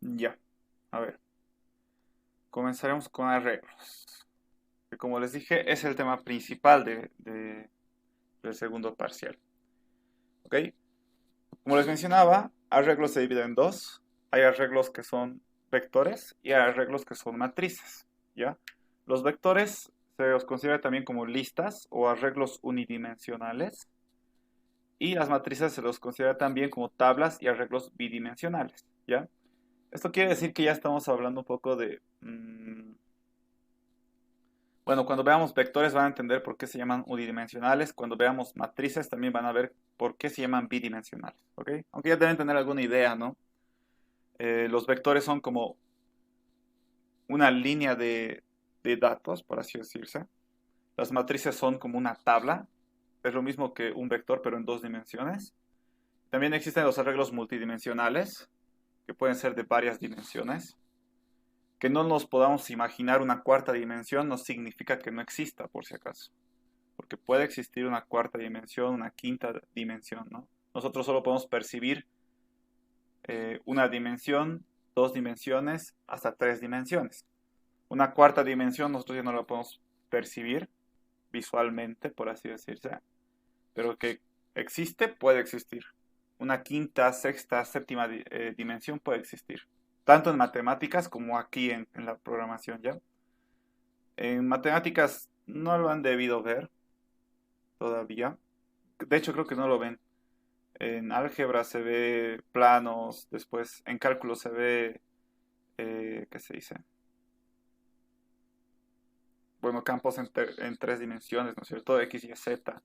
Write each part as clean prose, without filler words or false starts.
Ya, a ver, comenzaremos con arreglos, que como les dije es el tema principal del segundo parcial. ¿Ok? Como les mencionaba, arreglos se dividen en dos. Hay arreglos que son vectores y hay arreglos que son matrices. ¿Ya? Los vectores se los considera también como listas o arreglos unidimensionales y las matrices se los considera también como tablas y arreglos bidimensionales. ¿Ya? Esto quiere decir que ya estamos hablando un poco de... bueno, cuando veamos vectores van a entender por qué se llaman unidimensionales. Cuando veamos matrices también van a ver por qué se llaman bidimensionales. ¿Ok? Aunque ya deben tener alguna idea, ¿no? Los vectores son como una línea de datos, por así decirse. Las matrices son como una tabla. Es lo mismo que un vector, pero en dos dimensiones. También existen los arreglos multidimensionales, que pueden ser de varias dimensiones. Que no nos podamos imaginar una cuarta dimensión no significa que no exista, por si acaso. Porque puede existir una cuarta dimensión, una quinta dimensión, ¿no? Nosotros solo podemos percibir una dimensión, dos dimensiones, hasta tres dimensiones. Una cuarta dimensión nosotros ya no la podemos percibir visualmente, por así decirse, pero que existe, puede existir. Una quinta, sexta, séptima dimensión puede existir, tanto en matemáticas como aquí en la programación, ¿ya? En matemáticas no lo han debido ver todavía. De hecho, creo que no lo ven. En álgebra se ve planos, después en cálculo se ve, ¿qué se dice? Bueno, campos en tres dimensiones, ¿no es cierto? X, Y, Z.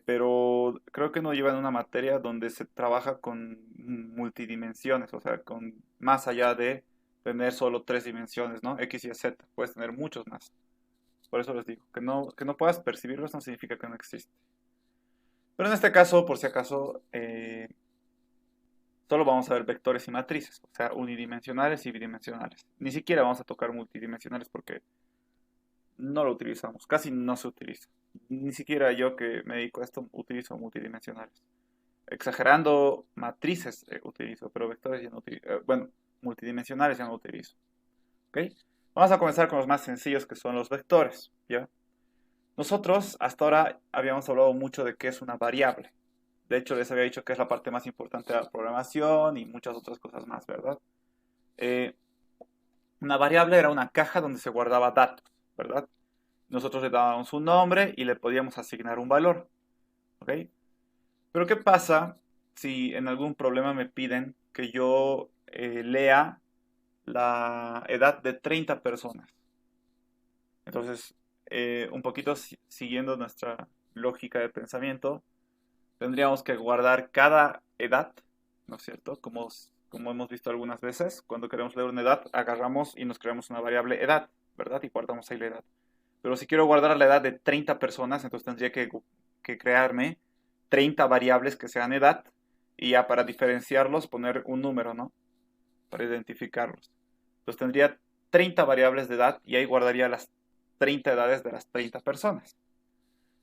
Pero creo que no llevan una materia donde se trabaja con multidimensiones, o sea, con más allá de tener solo tres dimensiones, ¿no? X, Y, Z. Puedes tener muchos más. Por eso les digo, que no puedas percibirlos no significa que no existe. Pero en este caso, por si acaso, solo vamos a ver vectores y matrices, o sea, unidimensionales y bidimensionales. Ni siquiera vamos a tocar multidimensionales porque no lo utilizamos, casi no se utiliza. Ni siquiera yo que me dedico a esto utilizo multidimensionales. Exagerando, matrices utilizo, pero vectores ya no utilizo. Bueno, multidimensionales ya no utilizo. ¿Ok? Vamos a comenzar con los más sencillos que son los vectores. ¿Ya? Nosotros hasta ahora habíamos hablado mucho de qué es una variable. De hecho, les había dicho que es la parte más importante de la programación y muchas otras cosas más, ¿verdad? Eh, una variable era una caja donde se guardaba datos, ¿verdad? Nosotros le dábamos un nombre y le podíamos asignar un valor, ¿ok? Pero ¿qué pasa si en algún problema me piden que yo lea la edad de 30 personas? Entonces, un poquito siguiendo nuestra lógica de pensamiento, tendríamos que guardar cada edad, ¿no es cierto? Como hemos visto algunas veces, cuando queremos leer una edad, agarramos y nos creamos una variable edad, ¿verdad? Y guardamos ahí la edad. Pero si quiero guardar la edad de 30 personas, entonces tendría que crearme 30 variables que sean edad y ya para diferenciarlos poner un número, ¿no? Para identificarlos. Entonces tendría 30 variables de edad y ahí guardaría las 30 edades de las 30 personas.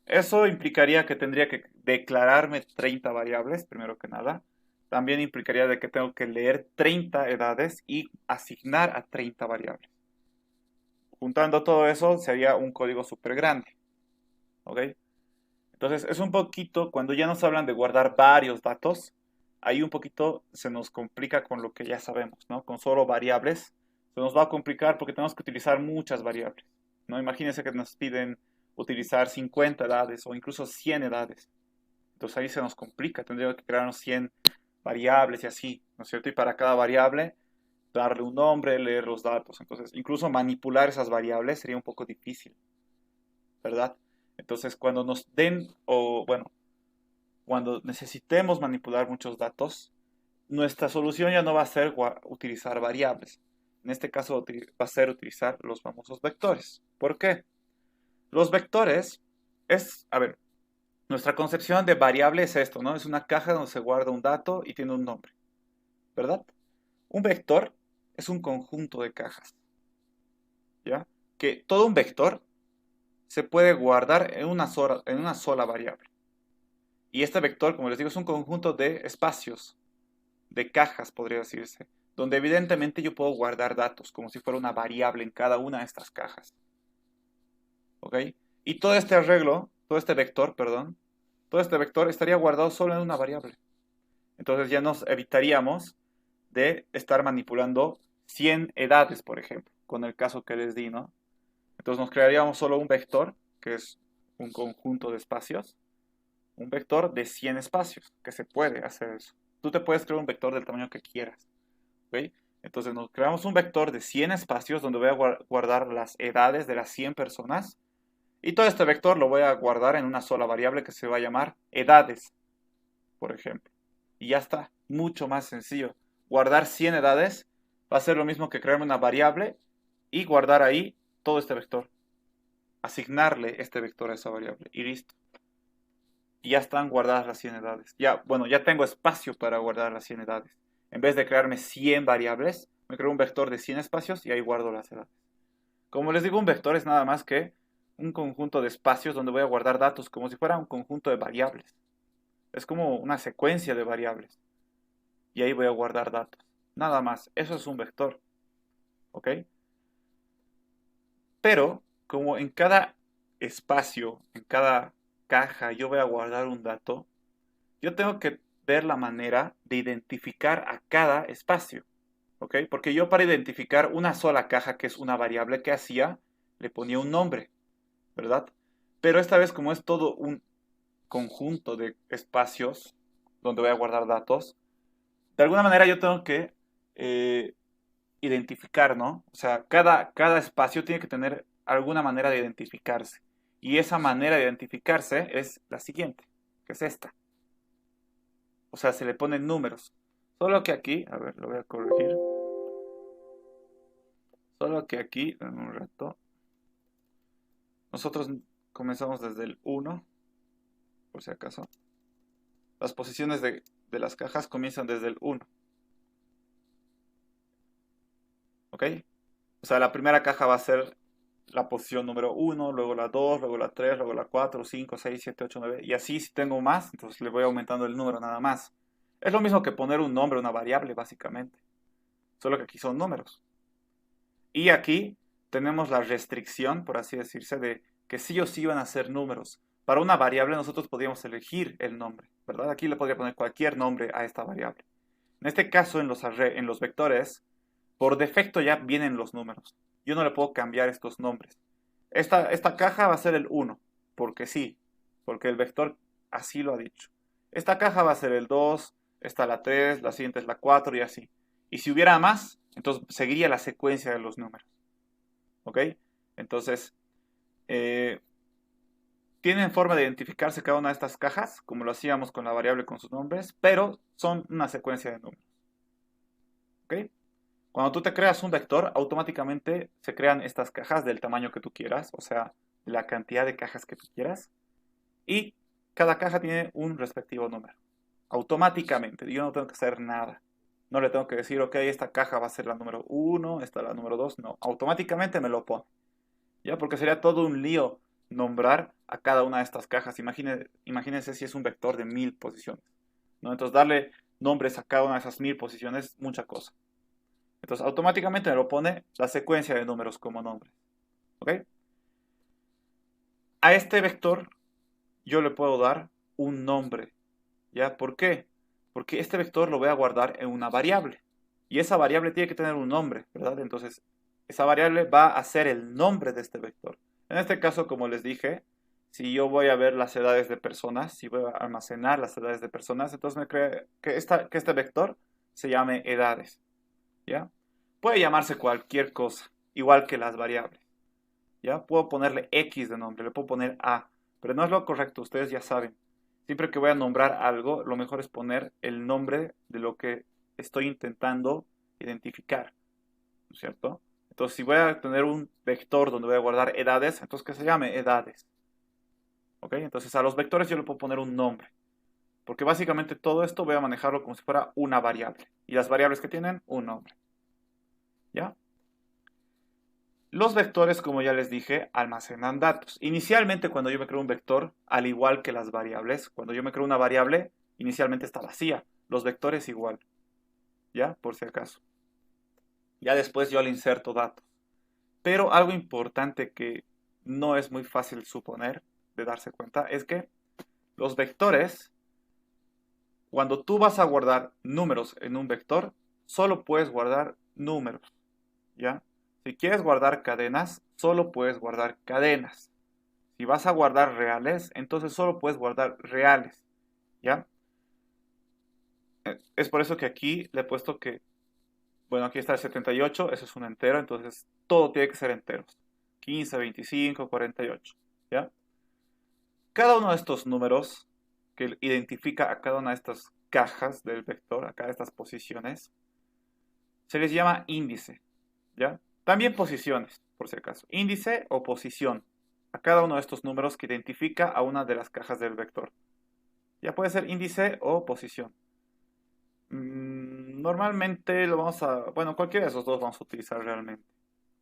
Eso implicaría que tendría que declararme 30 variables, primero que nada. También implicaría de que tengo que leer 30 edades y asignar a 30 variables. Juntando todo eso sería un código súper grande. ¿Ok? Entonces es un poquito, cuando ya nos hablan de guardar varios datos, ahí un poquito se nos complica con lo que ya sabemos, ¿no? Con solo variables se nos va a complicar porque tenemos que utilizar muchas variables, ¿no? Imagínense que nos piden utilizar 50 edades o incluso 100 edades. Entonces ahí se nos complica, tendríamos que crearnos 100 variables y así, ¿no es cierto? Y para cada variable darle un nombre, leer los datos. Entonces, incluso manipular esas variables sería un poco difícil, ¿verdad? Entonces, cuando nos den, o bueno, cuando necesitemos manipular muchos datos, nuestra solución ya no va a ser utilizar variables. En este caso va a ser utilizar los famosos vectores. ¿Por qué? Los vectores es, a ver, nuestra concepción de variable es esto, ¿no? Es una caja donde se guarda un dato y tiene un nombre, ¿verdad? Un vector es un conjunto de cajas, ¿ya? Que todo un vector se puede guardar en una sola variable. Y este vector, como les digo, es un conjunto de espacios, de cajas, podría decirse. donde evidentemente yo puedo guardar datos como si fuera una variable en cada una de estas cajas. ¿Ok? Y todo este arreglo, todo este vector, perdón, todo este vector estaría guardado solo en una variable. Entonces ya nos evitaríamos de estar manipulando 100 edades, por ejemplo, con el caso que les di, ¿no? Entonces nos crearíamos solo un vector, que es un conjunto de espacios, un vector de 100 espacios, que se puede hacer eso. Tú te puedes crear un vector del tamaño que quieras, ¿ok? Entonces nos creamos un vector de 100 espacios donde voy a guardar las edades de las 100 personas y todo este vector lo voy a guardar en una sola variable que se va a llamar edades, por ejemplo. Y ya está, mucho más sencillo. Guardar 100 edades va a ser lo mismo que crearme una variable y guardar ahí todo este vector. Asignarle este vector a esa variable y listo. Y ya están guardadas las 100 edades. Ya, bueno, ya tengo espacio para guardar las 100 edades. En vez de crearme 100 variables, me creo un vector de 100 espacios y ahí guardo las edades. Como les digo, un vector es nada más que un conjunto de espacios donde voy a guardar datos como si fuera un conjunto de variables. Es como una secuencia de variables. Y ahí voy a guardar datos. Nada más. Eso es un vector. ¿Ok? Pero, como en cada espacio, en cada caja, yo voy a guardar un dato, yo tengo que ver la manera de identificar a cada espacio. ¿Ok? Porque yo para identificar una sola caja, que es una variable que hacía, le ponía un nombre, ¿verdad? Pero esta vez, como es todo un conjunto de espacios donde voy a guardar datos, de alguna manera yo tengo que identificar, ¿no? O sea, cada espacio tiene que tener alguna manera de identificarse. Y esa manera de identificarse es la siguiente, que es esta. O sea, se le ponen números. Solo que aquí, a ver, lo voy a corregir. Solo que aquí, en un rato, nosotros comenzamos desde el 1, por si acaso. Las posiciones de las cajas comienzan desde el 1. ¿Ok? O sea, la primera caja va a ser la posición número 1, luego la 2, luego la 3, luego la 4, 5, 6, 7, 8, 9. Y así si tengo más, entonces le voy aumentando el número nada más. Es lo mismo que poner un nombre, una variable, básicamente. Solo que aquí son números. Y aquí tenemos la restricción, por así decirse, de que sí o sí van a ser números. Para una variable nosotros podríamos elegir el nombre, ¿verdad? Aquí le podría poner cualquier nombre a esta variable. En este caso, en los vectores, por defecto ya vienen los números. Yo no le puedo cambiar estos nombres. Esta caja va a ser el 1, porque sí, porque el vector así lo ha dicho. Esta caja va a ser el 2, esta la 3, la siguiente es la 4 y así. Y si hubiera más, entonces seguiría la secuencia de los números. ¿Ok? Entonces, eh, tienen forma de identificarse cada una de estas cajas, como lo hacíamos con la variable con sus nombres, pero son una secuencia de números. ¿Ok? Cuando tú te creas un vector, automáticamente se crean estas cajas del tamaño que tú quieras, o sea, la cantidad de cajas que tú quieras, y cada caja tiene un respectivo número. Automáticamente, yo no tengo que hacer nada. No le tengo que decir, ok, esta caja va a ser la número 1, esta la número 2, no, automáticamente me lo pone. ¿Ya? Porque sería todo un lío nombrar a cada una de estas cajas. Imagínense si es un vector de 1000 posiciones, ¿no? Entonces darle nombres a cada una de esas 1000 posiciones, mucha cosa. Entonces automáticamente me lo pone la secuencia de números como nombre. ¿Ok? A este vector yo le puedo dar un nombre. ¿Ya? ¿Por qué? Porque este vector lo voy a guardar en una variable. Y esa variable tiene que tener un nombre, ¿verdad? Entonces, esa variable va a ser el nombre de este vector. En este caso, como les dije, si yo voy a ver las edades de personas, si voy a almacenar las edades de personas, entonces me cree que este vector se llame edades. ¿Ya? Puede llamarse cualquier cosa, igual que las variables. ¿Ya? Puedo ponerle X de nombre, le puedo poner A, pero no es lo correcto, ustedes ya saben. Siempre que voy a nombrar algo, lo mejor es poner el nombre de lo que estoy intentando identificar, ¿no es cierto? Entonces, si voy a tener un vector donde voy a guardar edades, entonces que se llame edades. ¿Ok? Entonces, a los vectores yo le puedo poner un nombre, porque básicamente todo esto voy a manejarlo como si fuera una variable. Y las variables que tienen, un nombre. ¿Ya? Los vectores, como ya les dije, almacenan datos. Inicialmente, cuando yo me creo un vector, al igual que las variables, cuando yo me creo una variable, inicialmente está vacía. Los vectores igual, ¿ya? Por si acaso. Ya después yo le inserto datos. Pero algo importante que no es muy fácil suponer, de darse cuenta, es que los vectores, cuando tú vas a guardar números en un vector, solo puedes guardar números, ¿ya? Si quieres guardar cadenas, solo puedes guardar cadenas. Si vas a guardar reales, entonces solo puedes guardar reales, ¿ya? Es por eso que aquí le he puesto que, bueno, aquí está el 78, eso es un entero, entonces todo tiene que ser enteros. 15, 25, 48, ¿ya? Cada uno de estos números que identifica a cada una de estas cajas del vector, a cada de estas posiciones, se les llama índice, ¿ya? También posiciones, por si acaso. Índice o posición a cada uno de estos números que identifica a una de las cajas del vector. Ya puede ser índice o posición. Normalmente lo vamos a, bueno, cualquiera de esos dos vamos a utilizar realmente.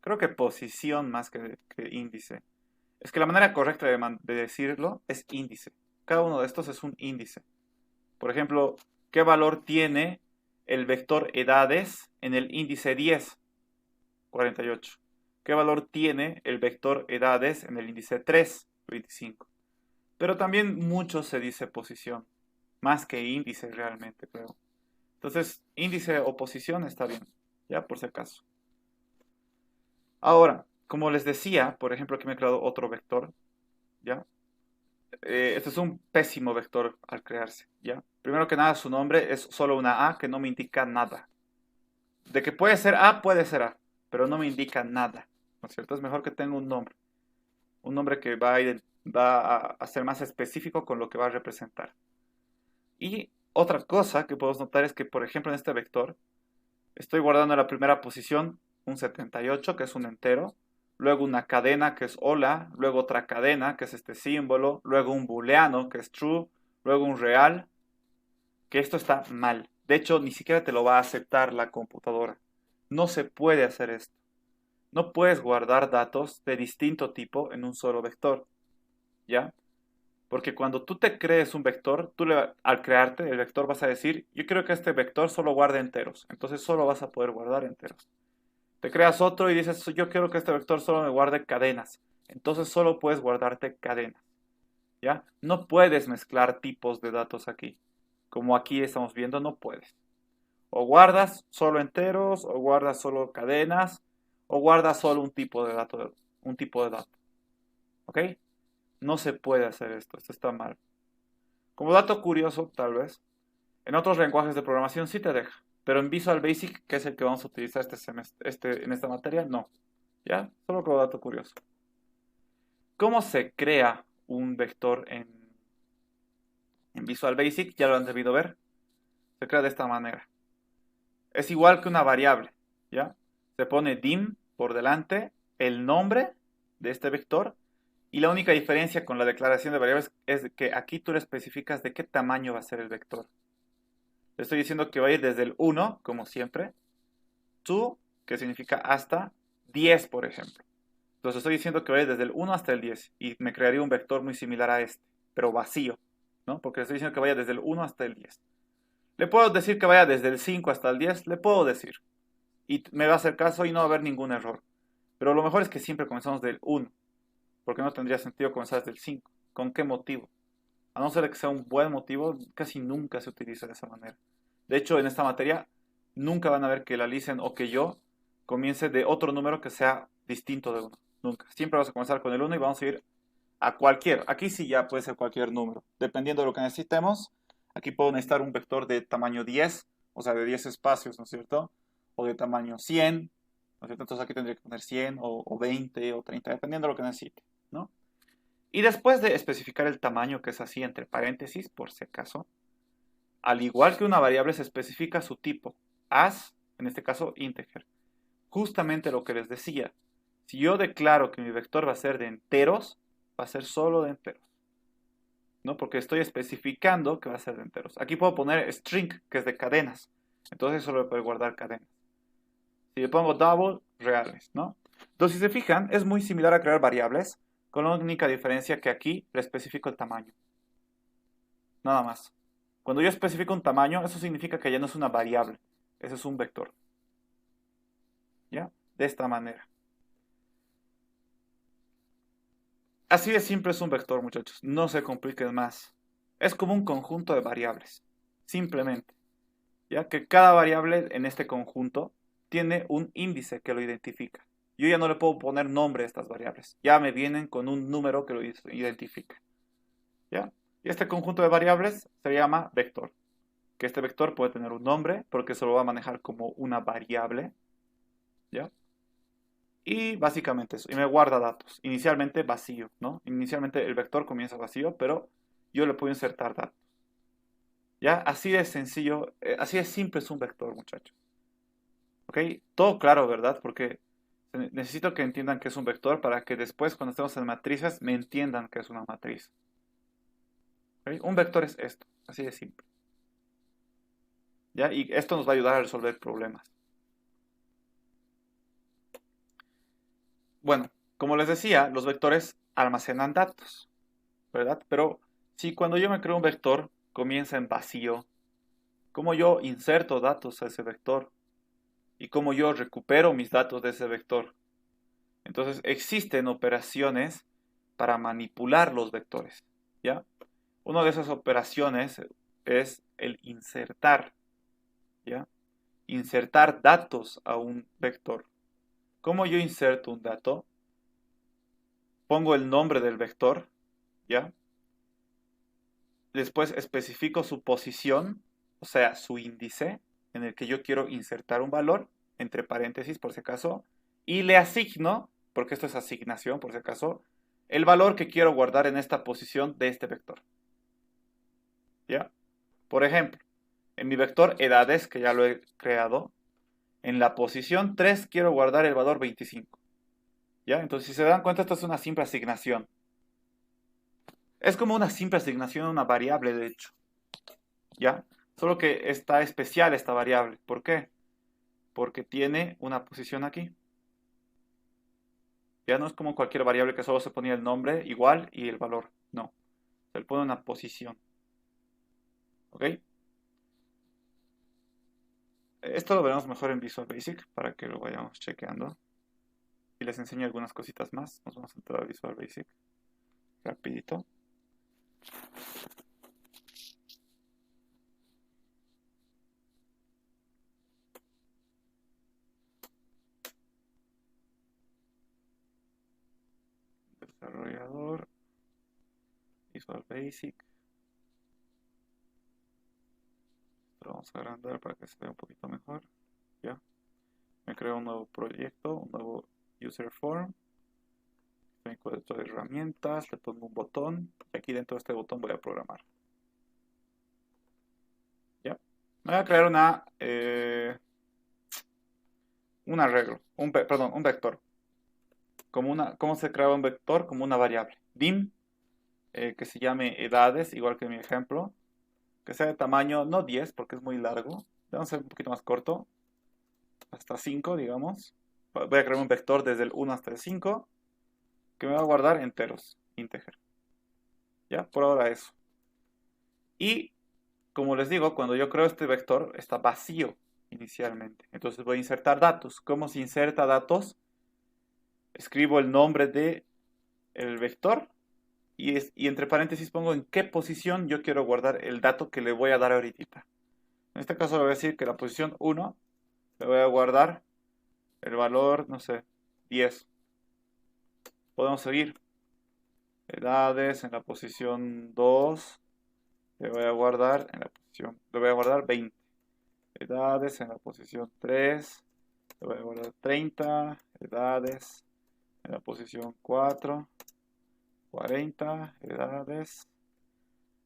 Creo que posición más que índice. Es que la manera correcta de decirlo es índice. Cada uno de estos es un índice. Por ejemplo, ¿qué valor tiene el vector edades en el índice 10? 48. ¿Qué valor tiene el vector edades en el índice 3? 25. Pero también mucho se dice posición, más que índice realmente, creo. Entonces, índice o posición está bien, ya por si acaso. Ahora, como les decía, por ejemplo, aquí me he creado otro vector, ¿ya? Este es un pésimo vector al crearse, ¿ya? Primero que nada, su nombre es solo una A que no me indica nada. De que puede ser A, pero no me indica nada, ¿no es cierto? Es mejor que tenga un nombre que va a ser más específico con lo que va a representar. Y otra cosa que podemos notar es que, por ejemplo, en este vector, estoy guardando en la primera posición un 78, que es un entero, luego una cadena, que es hola, luego otra cadena, que es este símbolo, luego un booleano, que es true, luego un real, que esto está mal. De hecho, ni siquiera te lo va a aceptar la computadora. No se puede hacer esto. No puedes guardar datos de distinto tipo en un solo vector, ¿ya? Porque cuando tú te crees un vector, al crearte el vector vas a decir, yo quiero que este vector solo guarde enteros. Entonces solo vas a poder guardar enteros. Te creas otro y dices, yo quiero que este vector solo me guarde cadenas. Entonces solo puedes guardarte cadenas, ¿ya? No puedes mezclar tipos de datos aquí. Como aquí estamos viendo, no puedes. O guardas solo enteros, o guardas solo cadenas, o guardas solo un tipo de dato, un tipo de dato. ¿Ok? No se puede hacer esto está mal. Como dato curioso, tal vez, en otros lenguajes de programación sí te deja, pero en Visual Basic, que es el que vamos a utilizar este semestre, en esta materia, no. ¿Ya? Solo como dato curioso. ¿Cómo se crea un vector en Visual Basic? Ya lo han debido ver. Se crea de esta manera. Es igual que una variable, ¿ya? Se pone dim por delante, el nombre de este vector, y la única diferencia con la declaración de variables es que aquí tú le especificas de qué tamaño va a ser el vector. Le estoy diciendo que va a ir desde el 1, como siempre, to, que significa hasta 10, por ejemplo. Entonces estoy diciendo que va a ir desde el 1 hasta el 10 y me crearía un vector muy similar a este, pero vacío, ¿no? Porque le estoy diciendo que vaya desde el 1 hasta el 10. ¿Le puedo decir que vaya desde el 5 hasta el 10? Le puedo decir. Y me va a hacer caso y no va a haber ningún error. Pero lo mejor es que siempre comenzamos del 1, porque no tendría sentido comenzar desde el 5. ¿Con qué motivo? A no ser que sea un buen motivo, casi nunca se utiliza de esa manera. De hecho, en esta materia, nunca van a ver que la Lisen o que yo comience de otro número que sea distinto de uno. Nunca. Siempre vamos a comenzar con el 1 y vamos a ir a cualquier. Aquí sí ya puede ser cualquier número. Dependiendo de lo que necesitemos, aquí puedo necesitar un vector de tamaño 10, o sea, de 10 espacios, ¿no es cierto? O de tamaño 100, ¿no es cierto? Entonces aquí tendría que poner 100 o 20 o 30, dependiendo de lo que necesite, ¿no? Y después de especificar el tamaño, que es así entre paréntesis, por si acaso, al igual que una variable se especifica su tipo, as, en este caso integer. Justamente lo que les decía, si yo declaro que mi vector va a ser de enteros, va a ser solo de enteros, ¿no? Porque estoy especificando que va a ser de enteros. Aquí puedo poner string, que es de cadenas, entonces solo voy a poder guardar cadenas. Si le pongo double, reales, ¿no? Entonces, si se fijan, es muy similar a crear variables, con la única diferencia que aquí le especifico el tamaño. Nada más. Cuando yo especifico un tamaño, eso significa que ya no es una variable, eso es un vector. ¿ya? De esta manera. Así de simple es un vector, muchachos. No se compliquen más. Es como un conjunto de variables. Simplemente. Ya que cada variable en este conjunto tiene un índice que lo identifica. Yo ya no le puedo poner nombre a estas variables. Ya me vienen con un número que lo identifica. ¿Ya? Y este conjunto de variables se llama vector. Que este vector puede tener un nombre porque se lo va a manejar como una variable. ¿Ya? Y básicamente eso. Y me guarda datos. Inicialmente vacío, ¿no? Inicialmente el vector comienza vacío, pero yo le puedo insertar datos. ¿Ya? Así de sencillo, así de simple es un vector, muchachos. ¿Ok? Todo claro, ¿verdad? Porque necesito que entiendan que es un vector para que después, cuando estemos en matrices, me entiendan que es una matriz. ¿Ok? Un vector es esto, así de simple. ¿Ya? Y esto nos va a ayudar a resolver problemas. Bueno, como les decía, los vectores almacenan datos, ¿verdad? Pero si cuando yo me creo un vector comienza en vacío, ¿cómo yo inserto datos a ese vector? ¿Y cómo yo recupero mis datos de ese vector? Entonces existen operaciones para manipular los vectores, ¿ya? Una de esas operaciones es el insertar, ¿ya? Insertar datos a un vector. ¿Cómo yo inserto un dato? Pongo el nombre del vector, ¿ya? Después especifico su posición, o sea, su índice en el que yo quiero insertar un valor, entre paréntesis por si acaso, y le asigno, porque esto es asignación por si acaso, el valor que quiero guardar en esta posición de este vector. ¿Ya? Por ejemplo, en mi vector edades, que ya lo he creado, en la posición 3 quiero guardar el valor 25. ¿Ya? Entonces, si se dan cuenta, esto es una simple asignación. Es como una simple asignación a una variable, de hecho. ¿Ya? Solo que está especial esta variable. ¿Por qué? Porque tiene una posición aquí. Ya no es como cualquier variable que solo se ponía el nombre igual y el valor. No. Se le pone una posición. ¿Ok? Esto lo veremos mejor en Visual Basic para que lo vayamos chequeando. Y les enseño algunas cositas más. Nos vamos a entrar a Visual Basic. Rapidito. Desarrollador. Visual Basic. Lo vamos a agrandar para que se vea un poquito mejor. Ya. Me creo un nuevo proyecto, un nuevo user form. Tengo de herramientas, le pongo un botón. Y aquí dentro de este botón voy a programar. ¿Ya? Me voy a crear un arreglo, perdón, un vector. ¿Cómo se crea un vector? Como una variable. Dim, que se llame edades, igual que en mi ejemplo. Que sea de tamaño, no 10, porque es muy largo. Vamos a ser un poquito más corto. Hasta 5, digamos. Voy a crear un vector desde el 1 hasta el 5, que me va a guardar enteros, integer. ¿Ya? Por ahora eso. Y, como les digo, cuando yo creo este vector, está vacío inicialmente. Entonces voy a insertar datos. ¿Cómo se inserta datos? Escribo el nombre del vector y entre paréntesis pongo en qué posición yo quiero guardar el dato que le voy a dar ahorita. En este caso le voy a decir que la posición 1 le voy a guardar el valor, no sé, 10. Podemos seguir. Edades en la posición 2 le voy a guardar le voy a guardar 20. Edades en la posición 3 le voy a guardar 30. Edades en la posición 4 40. Edades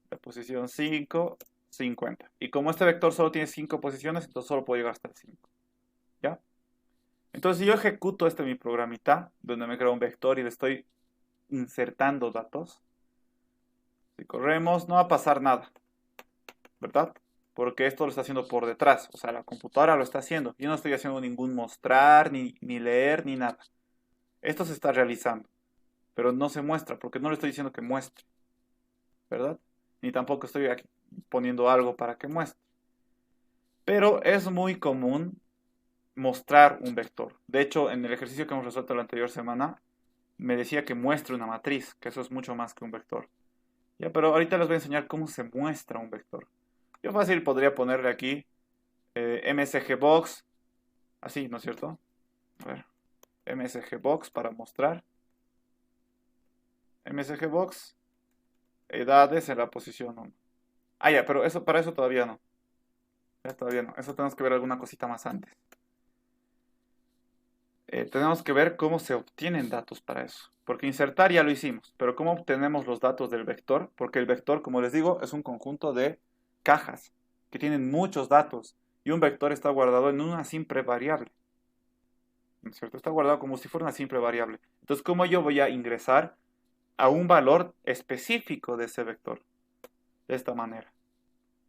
en la posición 5 50. Y como este vector solo tiene 5 posiciones, entonces solo puedo llegar hasta el 5. ¿Ya? Entonces si yo ejecuto mi programita, donde me creo un vector y le estoy insertando datos, si corremos no va a pasar nada, ¿verdad? Porque esto lo está haciendo por detrás, o sea, la computadora lo está haciendo. Yo no estoy haciendo ningún mostrar, ni leer, ni nada. Esto se está realizando, pero no se muestra, porque no le estoy diciendo que muestre, ¿verdad? Ni tampoco estoy aquí poniendo algo para que muestre. Pero es muy común mostrar un vector. De hecho, en el ejercicio que hemos resuelto la anterior semana, me decía que muestre una matriz, que eso es mucho más que un vector. Ya, pero ahorita les voy a enseñar cómo se muestra un vector. Yo fácil podría ponerle aquí MSGBox, así, ¿no es cierto? A ver, MSGBox para mostrar. MSGBox, edades en la posición 1. Ah, ya, pero eso, para eso todavía no. Ya, todavía no. Eso tenemos que ver alguna cosita más antes. Tenemos que ver cómo se obtienen datos para eso. Porque insertar ya lo hicimos, pero cómo obtenemos los datos del vector, porque el vector, como les digo, es un conjunto de cajas que tienen muchos datos y un vector está guardado en una simple variable. ¿No es cierto? Está guardado como si fuera una simple variable. Entonces, ¿cómo yo voy a ingresar a un valor específico de ese vector? De esta manera.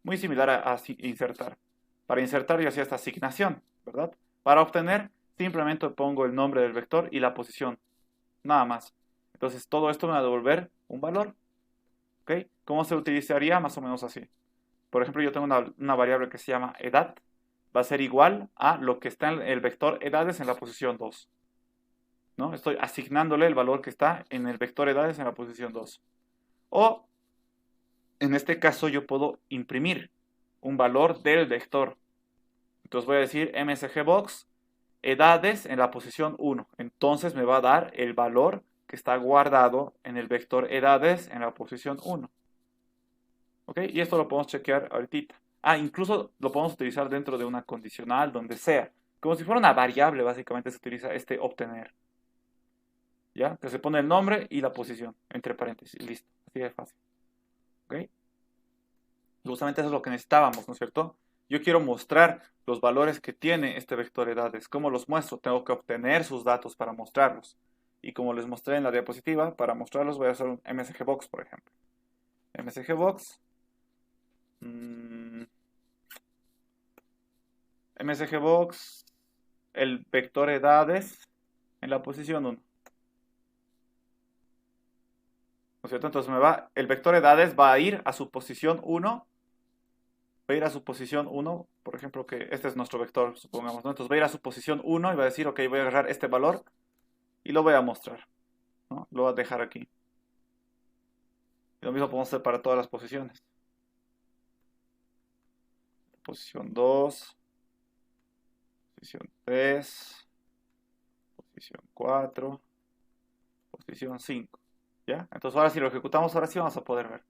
Muy similar a insertar. Para insertar yo hacía esta asignación, ¿verdad? Para obtener, simplemente pongo el nombre del vector y la posición. Nada más. Entonces, todo esto me va a devolver un valor. ¿Ok? ¿Cómo se utilizaría? Más o menos así. Por ejemplo, yo tengo una variable que se llama edad. Va a ser igual a lo que está en el vector edades en la posición 2. ¿No? Estoy asignándole el valor que está en el vector edades en la posición 2. O, en este caso, yo puedo imprimir un valor del vector. Entonces voy a decir msgbox edades en la posición 1. Entonces me va a dar el valor que está guardado en el vector edades en la posición 1. ¿Ok? Y esto lo podemos chequear ahorita. Ah, incluso lo podemos utilizar dentro de una condicional, donde sea. Como si fuera una variable, básicamente se utiliza este obtener. ¿Ya? Que se pone el nombre y la posición, entre paréntesis. Listo. Así de fácil. ¿Ok? Y justamente eso es lo que necesitábamos, ¿no es cierto? Yo quiero mostrar los valores que tiene este vector edades. ¿Cómo los muestro? Tengo que obtener sus datos para mostrarlos. Y como les mostré en la diapositiva, para mostrarlos voy a hacer un MSGBox, por ejemplo. MSGBox. MSGBox. El vector edades en la posición 1. ¿No es cierto? Entonces el vector edades va a ir a su posición 1. Va a ir a su posición 1, por ejemplo, que este es nuestro vector, supongamos, ¿no? Entonces va a ir a su posición 1 y va a decir, ok, voy a agarrar este valor y lo voy a mostrar, ¿no? Lo voy a dejar aquí. Y lo mismo podemos hacer para todas las posiciones. Posición 2, posición 3, posición 4, posición 5. ¿Ya? Entonces ahora si lo ejecutamos, ahora sí vamos a poder ver.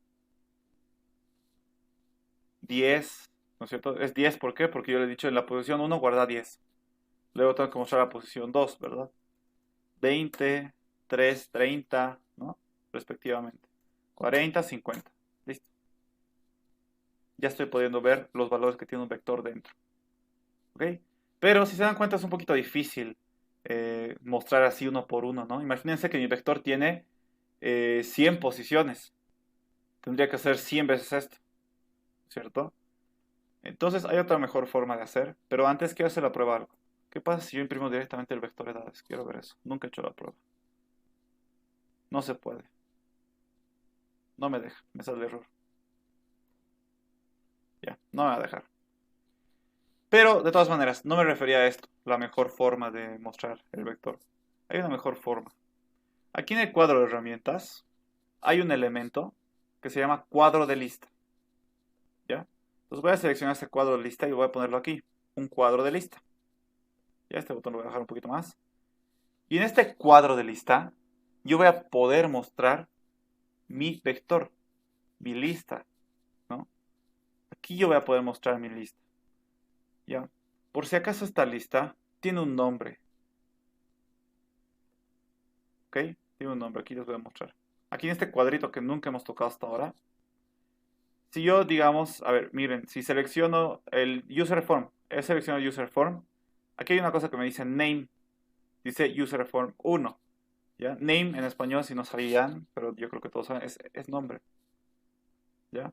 10, ¿no es cierto? Es 10, ¿por qué? Porque yo le he dicho en la posición 1 guarda 10. Luego tengo que mostrar la posición 2, ¿verdad? 20, 3, 30, ¿no? Respectivamente. 40, 50. Listo. Ya estoy pudiendo ver los valores que tiene un vector dentro. ¿Ok? Pero si se dan cuenta es un poquito difícil mostrar así uno por uno, ¿no? Imagínense que mi vector tiene 100 posiciones. Tendría que hacer 100 veces esto, ¿cierto? Entonces hay otra mejor forma de hacer, pero antes quiero hacer la prueba algo. ¿Qué pasa si yo imprimo directamente el vector edades? Quiero ver eso. Nunca he hecho la prueba. No se puede. No me deja. Me sale el error. Ya, no me va a dejar. Pero de todas maneras, no me refería a esto, la mejor forma de mostrar el vector. Hay una mejor forma. Aquí en el cuadro de herramientas hay un elemento que se llama cuadro de lista. ¿Ya? Entonces voy a seleccionar este cuadro de lista y voy a ponerlo aquí. Un cuadro de lista. Ya este botón lo voy a dejar un poquito más. Y en este cuadro de lista yo voy a poder mostrar mi vector, mi lista, ¿no? Aquí yo voy a poder mostrar mi lista. ¿Ya? Por si acaso esta lista tiene un nombre. ¿Ok? Tiene un nombre, aquí les voy a mostrar. Aquí en este cuadrito que nunca hemos tocado hasta ahora, si yo, digamos, a ver, miren, si selecciono el user form, he seleccionado el user form, aquí hay una cosa que me dice name, dice user form 1, ¿ya? Name en español, si no sabían, pero yo creo que todos saben, es nombre, ¿ya?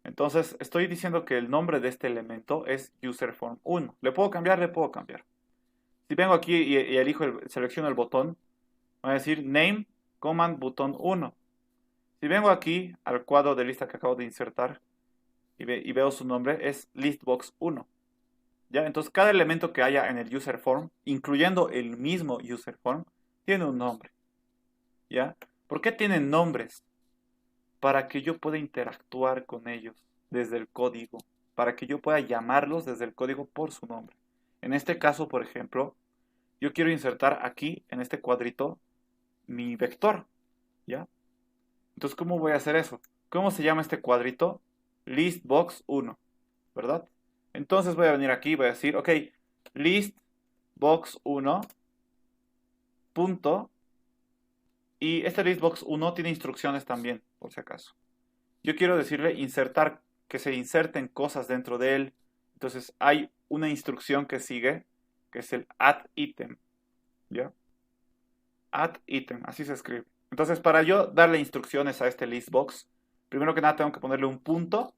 Entonces, estoy diciendo que el nombre de este elemento es user form 1. ¿Le puedo cambiar? Le puedo cambiar. Si vengo aquí y elijo, selecciono el botón, voy a decir name, command, botón 1. Si vengo aquí al cuadro de lista que acabo de insertar y veo su nombre, es listbox 1. ¿ya? Entonces, cada elemento que haya en el user form, incluyendo el mismo user form, tiene un nombre, ¿ya? ¿Por qué tienen nombres? Para que yo pueda interactuar con ellos desde el código, para que yo pueda llamarlos desde el código por su nombre. En este caso, por ejemplo, yo quiero insertar aquí, en este cuadrito, mi vector, ¿ya? Entonces, ¿cómo voy a hacer eso? ¿Cómo se llama este cuadrito? Listbox1, ¿verdad? Entonces voy a venir aquí y voy a decir, ok, listbox1 punto, y este listbox1 tiene instrucciones también, por si acaso. Yo quiero decirle insertar, que se inserten cosas dentro de él. Entonces hay una instrucción que sigue, que es el add item, ¿ya? Add item, así se escribe. Entonces, para yo darle instrucciones a este listbox, primero que nada tengo que ponerle un punto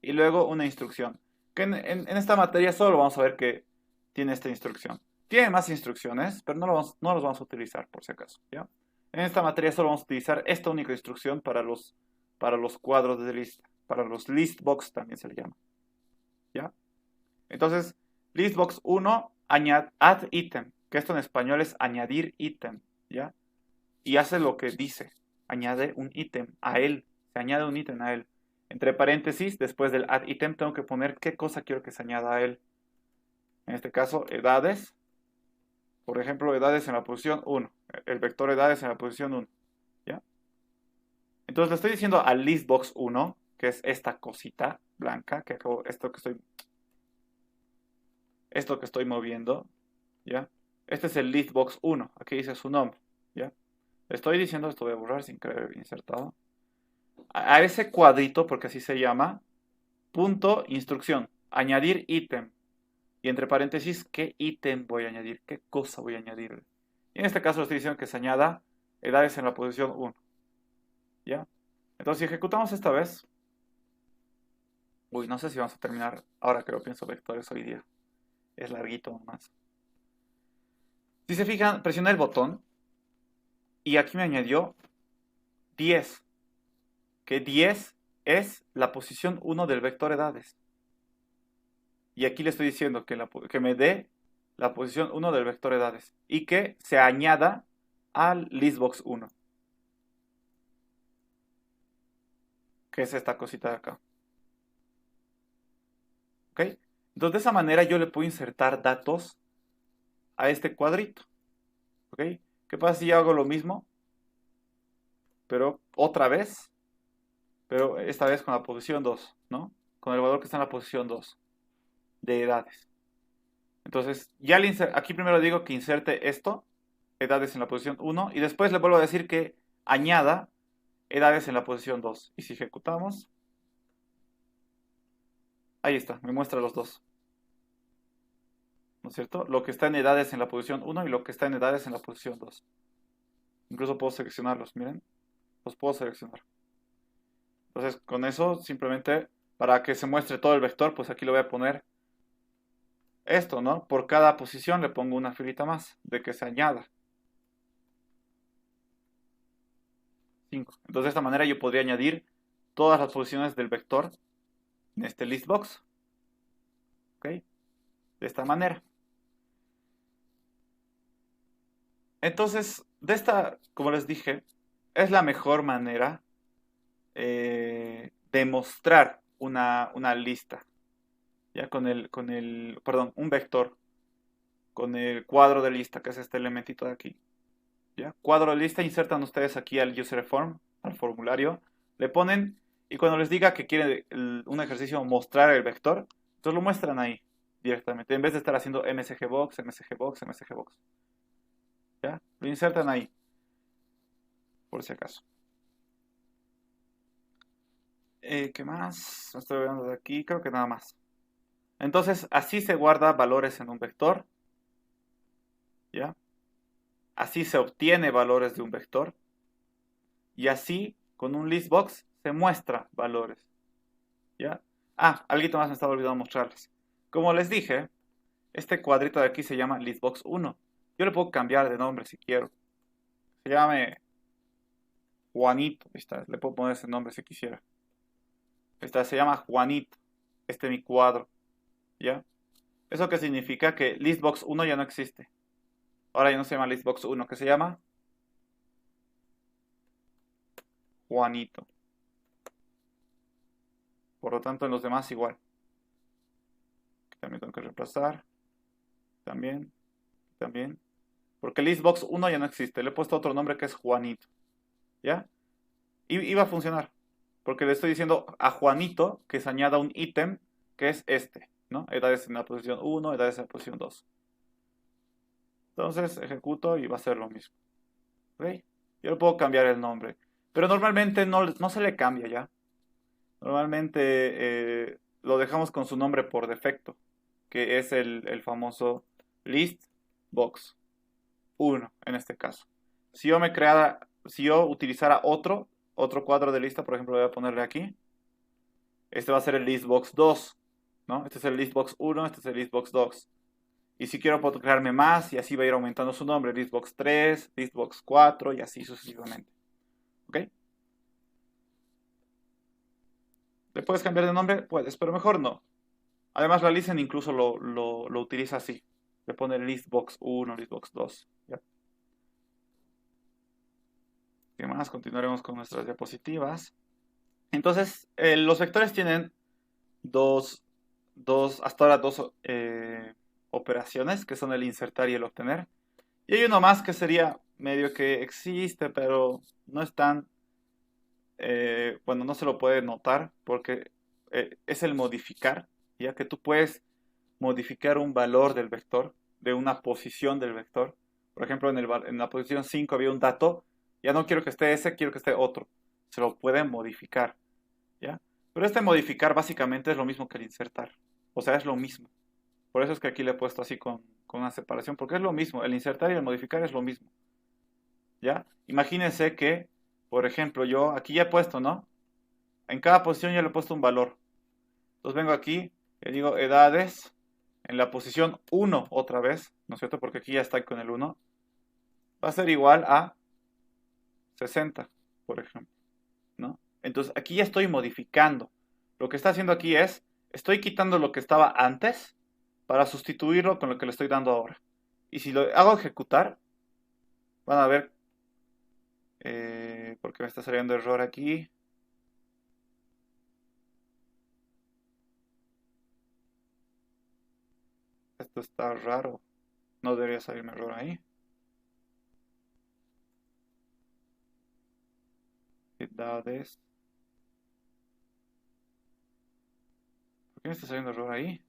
y luego una instrucción. Que en esta materia solo vamos a ver que tiene esta instrucción. Tiene más instrucciones, pero no los vamos a utilizar por si acaso, ¿ya? En esta materia solo vamos a utilizar esta única instrucción para los cuadros de lista, para los listbox también se le llama, ¿ya? Entonces, listbox1 add item, que esto en español es añadir ítem, ¿ya? Y hace lo que dice, añade un ítem a él, se añade un ítem a él. Entre paréntesis, después del add item, tengo que poner qué cosa quiero que se añada a él. En este caso, edades. Por ejemplo, edades en la posición 1. El vector edades en la posición 1. ¿Ya? Entonces le estoy diciendo al listbox1, que es esta cosita blanca, que acabo, esto que estoy moviendo, ¿ya? Este es el listbox1, aquí dice su nombre, ¿ya? Le estoy diciendo, esto voy a borrar sin querer insertado, a ese cuadrito, porque así se llama, punto instrucción, añadir ítem, y entre paréntesis, ¿qué ítem voy a añadir? ¿Qué cosa voy a añadir? Y en este caso le estoy diciendo que se añada edades en la posición 1, ¿ya? Entonces si ejecutamos esta vez, uy, no sé si vamos a terminar, ahora que lo pienso, vectores hoy día, es larguito más. Si se fijan, presioné el botón y aquí me añadió 10, que 10 es la posición 1 del vector edades. Y aquí le estoy diciendo que me dé la posición 1 del vector edades y que se añada al listbox1, que es esta cosita de acá. ¿Ok? Entonces de esa manera yo le puedo insertar datos a este cuadrito. ¿Ok? ¿Qué pasa si yo hago lo mismo? Pero otra vez, pero esta vez con la posición 2, ¿no? Con el valor que está en la posición 2 de edades. Entonces, ya aquí primero digo que inserte esto, edades en la posición 1, y después le vuelvo a decir que añada edades en la posición 2. Y si ejecutamos, ahí está, me muestra los dos. ¿No es cierto? Lo que está en edades en la posición 1 y lo que está en edades en la posición 2. Incluso puedo seleccionarlos, miren. Los puedo seleccionar. Entonces, con eso, simplemente, para que se muestre todo el vector, pues aquí le voy a poner esto, ¿no? Por cada posición le pongo una filita más de que se añada. 5. Entonces, de esta manera yo podría añadir todas las posiciones del vector en este listbox. ¿Ok? De esta manera. Entonces, como les dije, es la mejor manera de mostrar una lista. Ya perdón, un vector con el cuadro de lista, que es este elementito de aquí. ¿Ya? Cuadro de lista, insertan ustedes aquí al user form, al formulario, le ponen, y cuando les diga que quieren un ejercicio mostrar el vector, entonces lo muestran ahí directamente, en vez de estar haciendo msgbox, msgbox, msgbox. ¿Ya? Lo insertan ahí, por si acaso. ¿Qué más? Estoy viendo de aquí, creo que nada más. Entonces, así se guarda valores en un vector, ¿ya? Así se obtiene valores de un vector, y así, con un listbox, se muestra valores, ¿ya? Ah, algo más me estaba olvidando mostrarles. Como les dije, este cuadrito de aquí se llama listbox1. Yo le puedo cambiar de nombre si quiero. Se llame Juanito. Le puedo poner ese nombre si quisiera. Se llama Juanito. Este es mi cuadro, ¿ya? ¿Eso qué significa? Que listbox 1 ya no existe. Ahora ya no se llama listbox 1, ¿qué se llama? Juanito. Por lo tanto, en los demás igual. También tengo que reemplazar. También. También. Porque listbox 1 ya no existe. Le he puesto otro nombre que es Juanito. ¿Ya? Y iba a funcionar. Porque le estoy diciendo a Juanito que se añada un ítem que es este, ¿no? Edades en la posición 1, edades en la posición 2. Entonces ejecuto y va a ser lo mismo. ¿Ok? Yo le puedo cambiar el nombre. Pero normalmente no se le cambia ya. Normalmente lo dejamos con su nombre por defecto, que es el famoso listbox 1 en este caso. Si yo utilizara otro cuadro de lista, por ejemplo, voy a ponerle aquí. Este va a ser el listbox 2, ¿no? Este es el listbox 1, este es el listbox 2. Y si quiero puedo crearme más y así va a ir aumentando su nombre. Listbox 3, listbox 4 y así sucesivamente. ¿Ok? ¿Le puedes cambiar de nombre? Puedes, pero mejor no. Además, la listen incluso lo utiliza así. Le pone listbox 1, listbox 2. ¿Ya? ¿Qué más? Continuaremos con nuestras diapositivas. Entonces, los vectores tienen hasta ahora dos operaciones, que son el insertar y el obtener. Y hay uno más que sería medio que existe, pero no es tan, bueno, no se lo puede notar porque es el modificar, ya que tú puedes modificar un valor del vector, de una posición del vector. Por ejemplo, en la posición 5 había un dato, ya no quiero que esté ese, quiero que esté otro. Se lo pueden modificar, ¿ya? Pero este modificar básicamente es lo mismo que el insertar. O sea, es lo mismo. Por eso es que aquí le he puesto así con una separación, porque es lo mismo. El insertar y el modificar es lo mismo, ¿ya? Imagínense que, por ejemplo, yo aquí ya he puesto, ¿no? En cada posición ya le he puesto un valor. Entonces vengo aquí, le digo edades, en la posición 1 otra vez, ¿no es cierto? Porque aquí ya está con el 1. Va a ser igual a 60, por ejemplo, ¿no? Entonces aquí ya estoy modificando. Lo que está haciendo aquí es, estoy quitando lo que estaba antes para sustituirlo con lo que le estoy dando ahora. Y si lo hago ejecutar, van a ver, porque me está saliendo error aquí. Esto está raro. No debería salirme error ahí. Edades. ¿Por qué me está saliendo error ahí?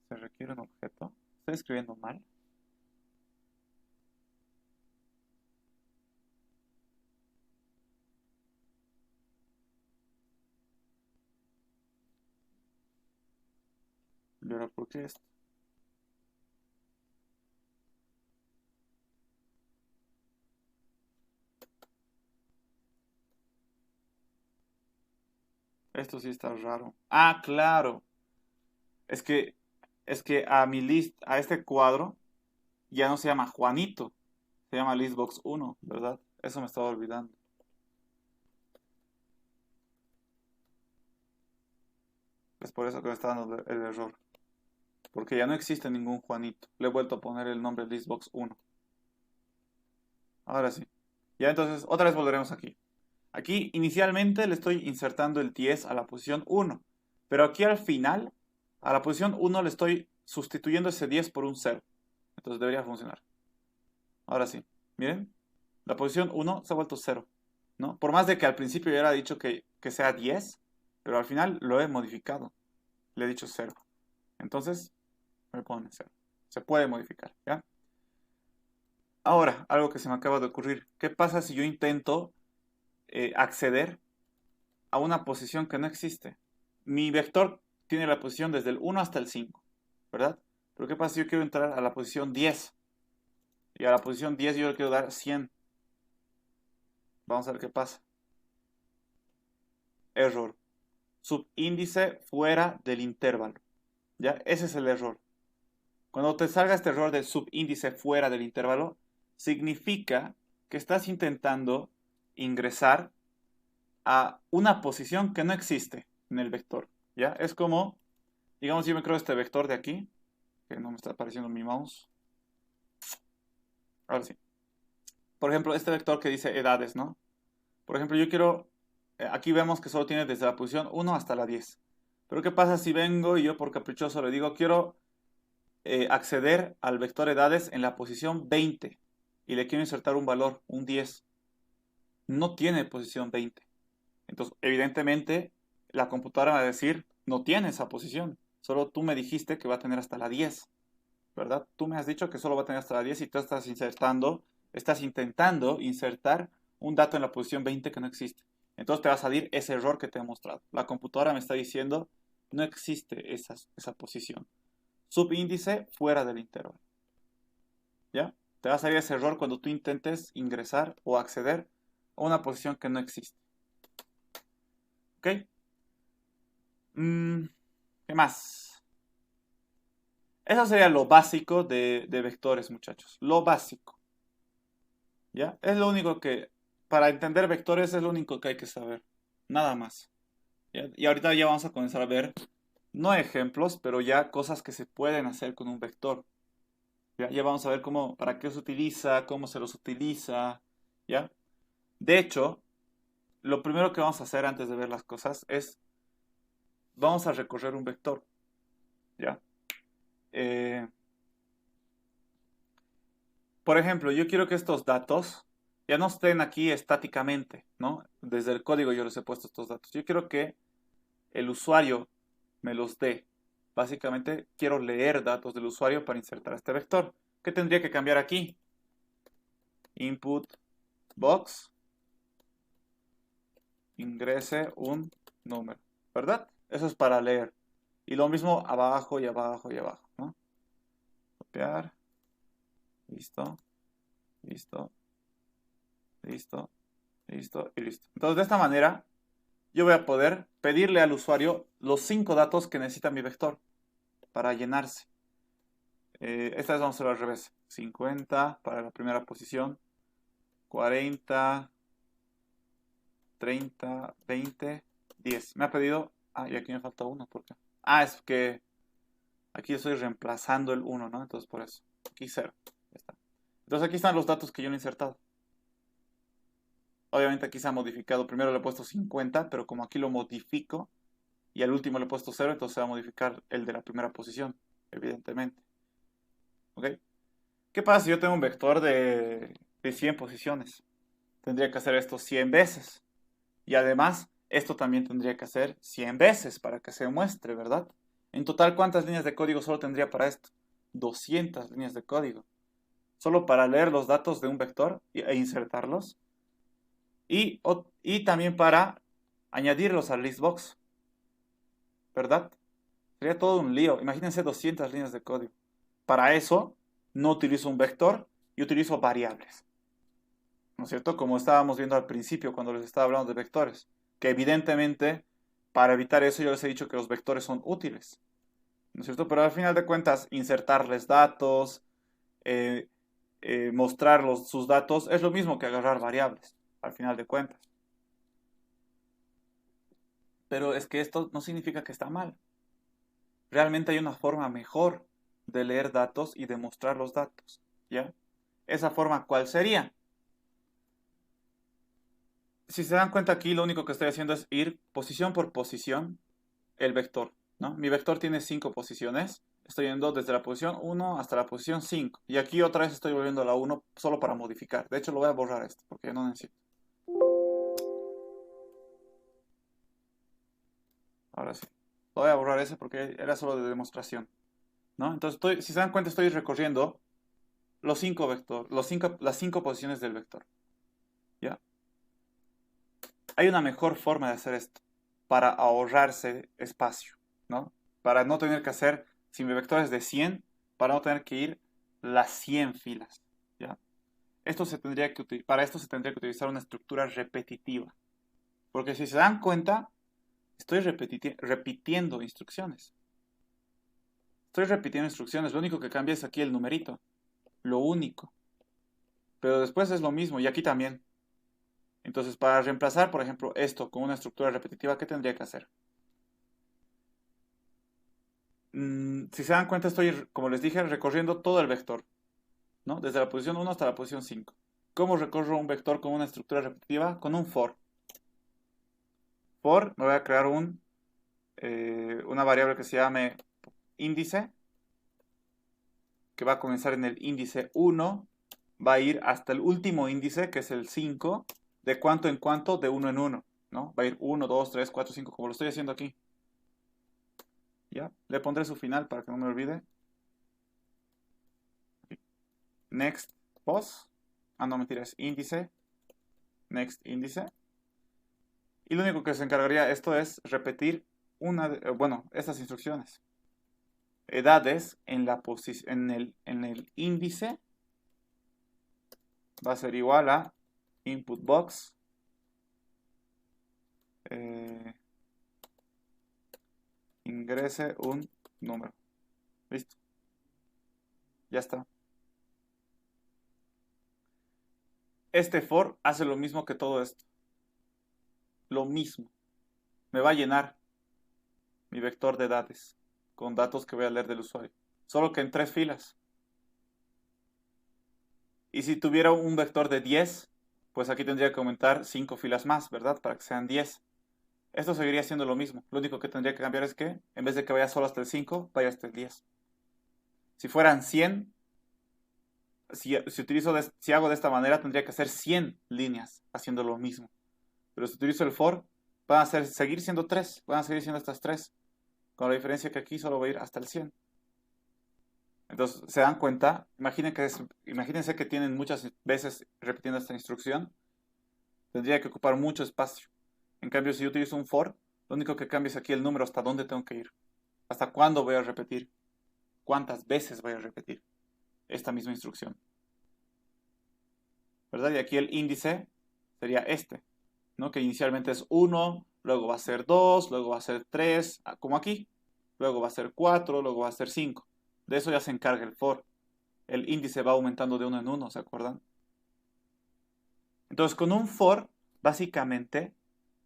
Se requiere un objeto. ¿Estoy escribiendo mal? ¿Y ahora por qué esto? Esto sí está raro. Ah, claro. Es que, es que a este cuadro ya no se llama Juanito. Se llama listbox 1, ¿verdad? Eso me estaba olvidando. Es por eso que me está dando el error. Porque ya no existe ningún Juanito. Le he vuelto a poner el nombre listbox 1. Ahora sí. Ya entonces, otra vez volveremos aquí. Aquí inicialmente le estoy insertando el 10 a la posición 1. Pero aquí al final, a la posición 1 le estoy sustituyendo ese 10 por un 0. Entonces debería funcionar. Ahora sí. Miren. La posición 1 se ha vuelto 0. ¿No? Por más de que al principio yo hubiera dicho que sea 10, pero al final lo he modificado. Le he dicho 0. Entonces, me pone 0. Se puede modificar, ¿ya? Ahora, algo que se me acaba de ocurrir. ¿Qué pasa si yo intento acceder a una posición que no existe? Mi vector tiene la posición desde el 1 hasta el 5, ¿verdad? Pero ¿qué pasa si yo quiero entrar a la posición 10? Y a la posición 10 yo le quiero dar 100. Vamos a ver qué pasa. Error. Subíndice fuera del intervalo. ¿Ya? Ese es el error. Cuando te salga este error del subíndice fuera del intervalo, significa que estás intentando ingresar a una posición que no existe en el vector. ¿Ya? Es como Digamos, yo me creo este vector de aquí, que no me está apareciendo mi mouse. Ahora sí. Por ejemplo, este vector que dice edades, ¿no? Por ejemplo, yo quiero, aquí vemos que solo tiene desde la posición 1 hasta la 10. Pero ¿qué pasa si vengo y yo por caprichoso le digo, quiero acceder al vector edades en la posición 20 y le quiero insertar un valor, un 10? No tiene posición 20. Entonces, evidentemente, la computadora va a decir, no tiene esa posición. Solo tú me dijiste que va a tener hasta la 10, ¿verdad? Tú me has dicho que solo va a tener hasta la 10 y tú estás intentando insertar un dato en la posición 20 que no existe. Entonces te va a salir ese error que te he mostrado. La computadora me está diciendo, no existe esa posición. Subíndice fuera del intervalo. ¿Ya? Te va a salir ese error cuando tú intentes ingresar o acceder a una posición que no existe. ¿Ok? ¿Qué más? Eso sería lo básico de vectores, muchachos. Lo básico. ¿Ya? Es lo único que, para entender vectores, es lo único que hay que saber. Nada más. ¿Ya? Y ahorita ya vamos a comenzar a ver, no ejemplos, pero ya cosas que se pueden hacer con un vector. ¿Ya? Ya vamos a ver cómo, para qué se utiliza, cómo se los utiliza. ¿Ya? De hecho, lo primero que vamos a hacer antes de ver las cosas es, vamos a recorrer un vector. ¿Ya? Eh, por ejemplo, yo quiero que estos datos ya no estén aquí estáticamente, ¿no? Desde el código yo les he puesto estos datos. Yo quiero que el usuario me los dé. Básicamente quiero leer datos del usuario para insertar este vector. ¿Qué tendría que cambiar aquí? Input box ingrese un número, ¿verdad? Eso es para leer. Y lo mismo abajo y abajo y abajo, ¿no? Copiar. Listo. Listo. Listo. Listo y listo. Entonces, de esta manera, yo voy a poder pedirle al usuario los 5 datos que necesita mi vector para llenarse. Esta vez vamos a hacerlo al revés. 50 para la primera posición. 40, 30, 20, 10. Me ha pedido... Ah, y aquí me falta uno. ¿Por qué? Ah, es que aquí estoy reemplazando el 1, ¿no? Entonces por eso. Aquí 0. Ya está. Entonces aquí están los datos que yo le he insertado. Obviamente aquí se ha modificado. Primero le he puesto 50, pero como aquí lo modifico y al último le he puesto 0, entonces se va a modificar el de la primera posición, evidentemente. ¿Ok? ¿Qué pasa si yo tengo un vector de 100 posiciones? Tendría que hacer esto 100 veces. Y además, esto también tendría que hacer 100 veces para que se muestre, ¿verdad? En total, ¿cuántas líneas de código solo tendría para esto? 200 líneas de código. Solo para leer los datos de un vector e insertarlos. Y también para añadirlos al listbox, ¿verdad? Sería todo un lío. Imagínense 200 líneas de código. Para eso, no utilizo un vector y utilizo variables. ¿No es cierto? Como estábamos viendo al principio cuando les estaba hablando de vectores. Que evidentemente, para evitar eso, yo les he dicho que los vectores son útiles. ¿No es cierto? Pero al final de cuentas, insertarles datos, eh, mostrar sus datos, es lo mismo que agarrar variables, al final de cuentas. Pero es que esto no significa que está mal. Realmente hay una forma mejor de leer datos y de mostrar los datos. ¿Ya? ¿Esa forma cuál sería? Si se dan cuenta aquí, lo único que estoy haciendo es ir posición por posición el vector, ¿no? Mi vector tiene 5 posiciones. Estoy yendo desde la posición 1 hasta la posición 5. Y aquí otra vez estoy volviendo a la 1 solo para modificar. De hecho, lo voy a borrar esto porque ya no necesito. Ahora sí. Lo voy a borrar ese porque era solo de demostración, ¿no? Entonces, si se dan cuenta, estoy recorriendo los 5 vectores, las 5 posiciones del vector. ¿Ya? Hay una mejor forma de hacer esto para ahorrarse espacio, ¿no? Para no tener que hacer, si mi vector es de 100, para no tener que ir las 100 filas, ¿ya? Para esto se tendría que utilizar una estructura repetitiva. Porque si se dan cuenta, estoy repitiendo instrucciones. Estoy repitiendo instrucciones, lo único que cambia es aquí el numerito. Lo único. Pero después es lo mismo, y aquí también. Entonces, para reemplazar, por ejemplo, esto con una estructura repetitiva, ¿qué tendría que hacer? Si se dan cuenta, estoy, como les dije, recorriendo todo el vector, ¿no? Desde la posición 1 hasta la posición 5. ¿Cómo recorro un vector con una estructura repetitiva? Con un for. For, me voy a crear una variable que se llame índice, que va a comenzar en el índice 1, va a ir hasta el último índice, que es el 5, de cuánto en cuánto, de 1 en 1, ¿no? Va a ir 1, 2, 3, 4, 5, como lo estoy haciendo aquí. ¿Ya? Le pondré su final para que no me olvide. Next pos. Ah, no, mentira, es índice. Next índice. Y lo único que se encargaría esto es repetir estas instrucciones. Edades en el índice va a ser igual a input box ingrese un número. Listo. Ya está. Este for hace lo mismo que todo esto. Lo mismo. Me va a llenar mi vector de edades con datos que voy a leer del usuario. Solo que en 3 filas. Y si tuviera un vector de 10, pues aquí tendría que aumentar 5 filas más, ¿verdad? Para que sean 10. Esto seguiría siendo lo mismo. Lo único que tendría que cambiar es que, en vez de que vaya solo hasta el 5, vaya hasta el 10. Si fueran 100, si hago de esta manera, tendría que hacer 100 líneas haciendo lo mismo. Pero si utilizo el for, van a seguir siendo 3. Van a seguir siendo estas 3. Con la diferencia que aquí solo va a ir hasta el 100. Entonces, ¿se dan cuenta? Imagínense que tienen muchas veces repitiendo esta instrucción. Tendría que ocupar mucho espacio. En cambio, si yo utilizo un for, lo único que cambia es aquí el número hasta dónde tengo que ir. Hasta cuándo voy a repetir. Cuántas veces voy a repetir esta misma instrucción. ¿Verdad? Y aquí el índice sería este, ¿no? Que inicialmente es 1, luego va a ser 2, luego va a ser 3, como aquí. Luego va a ser 4, luego va a ser 5. De eso ya se encarga el for. El índice va aumentando de 1 en 1, ¿se acuerdan? Entonces, básicamente,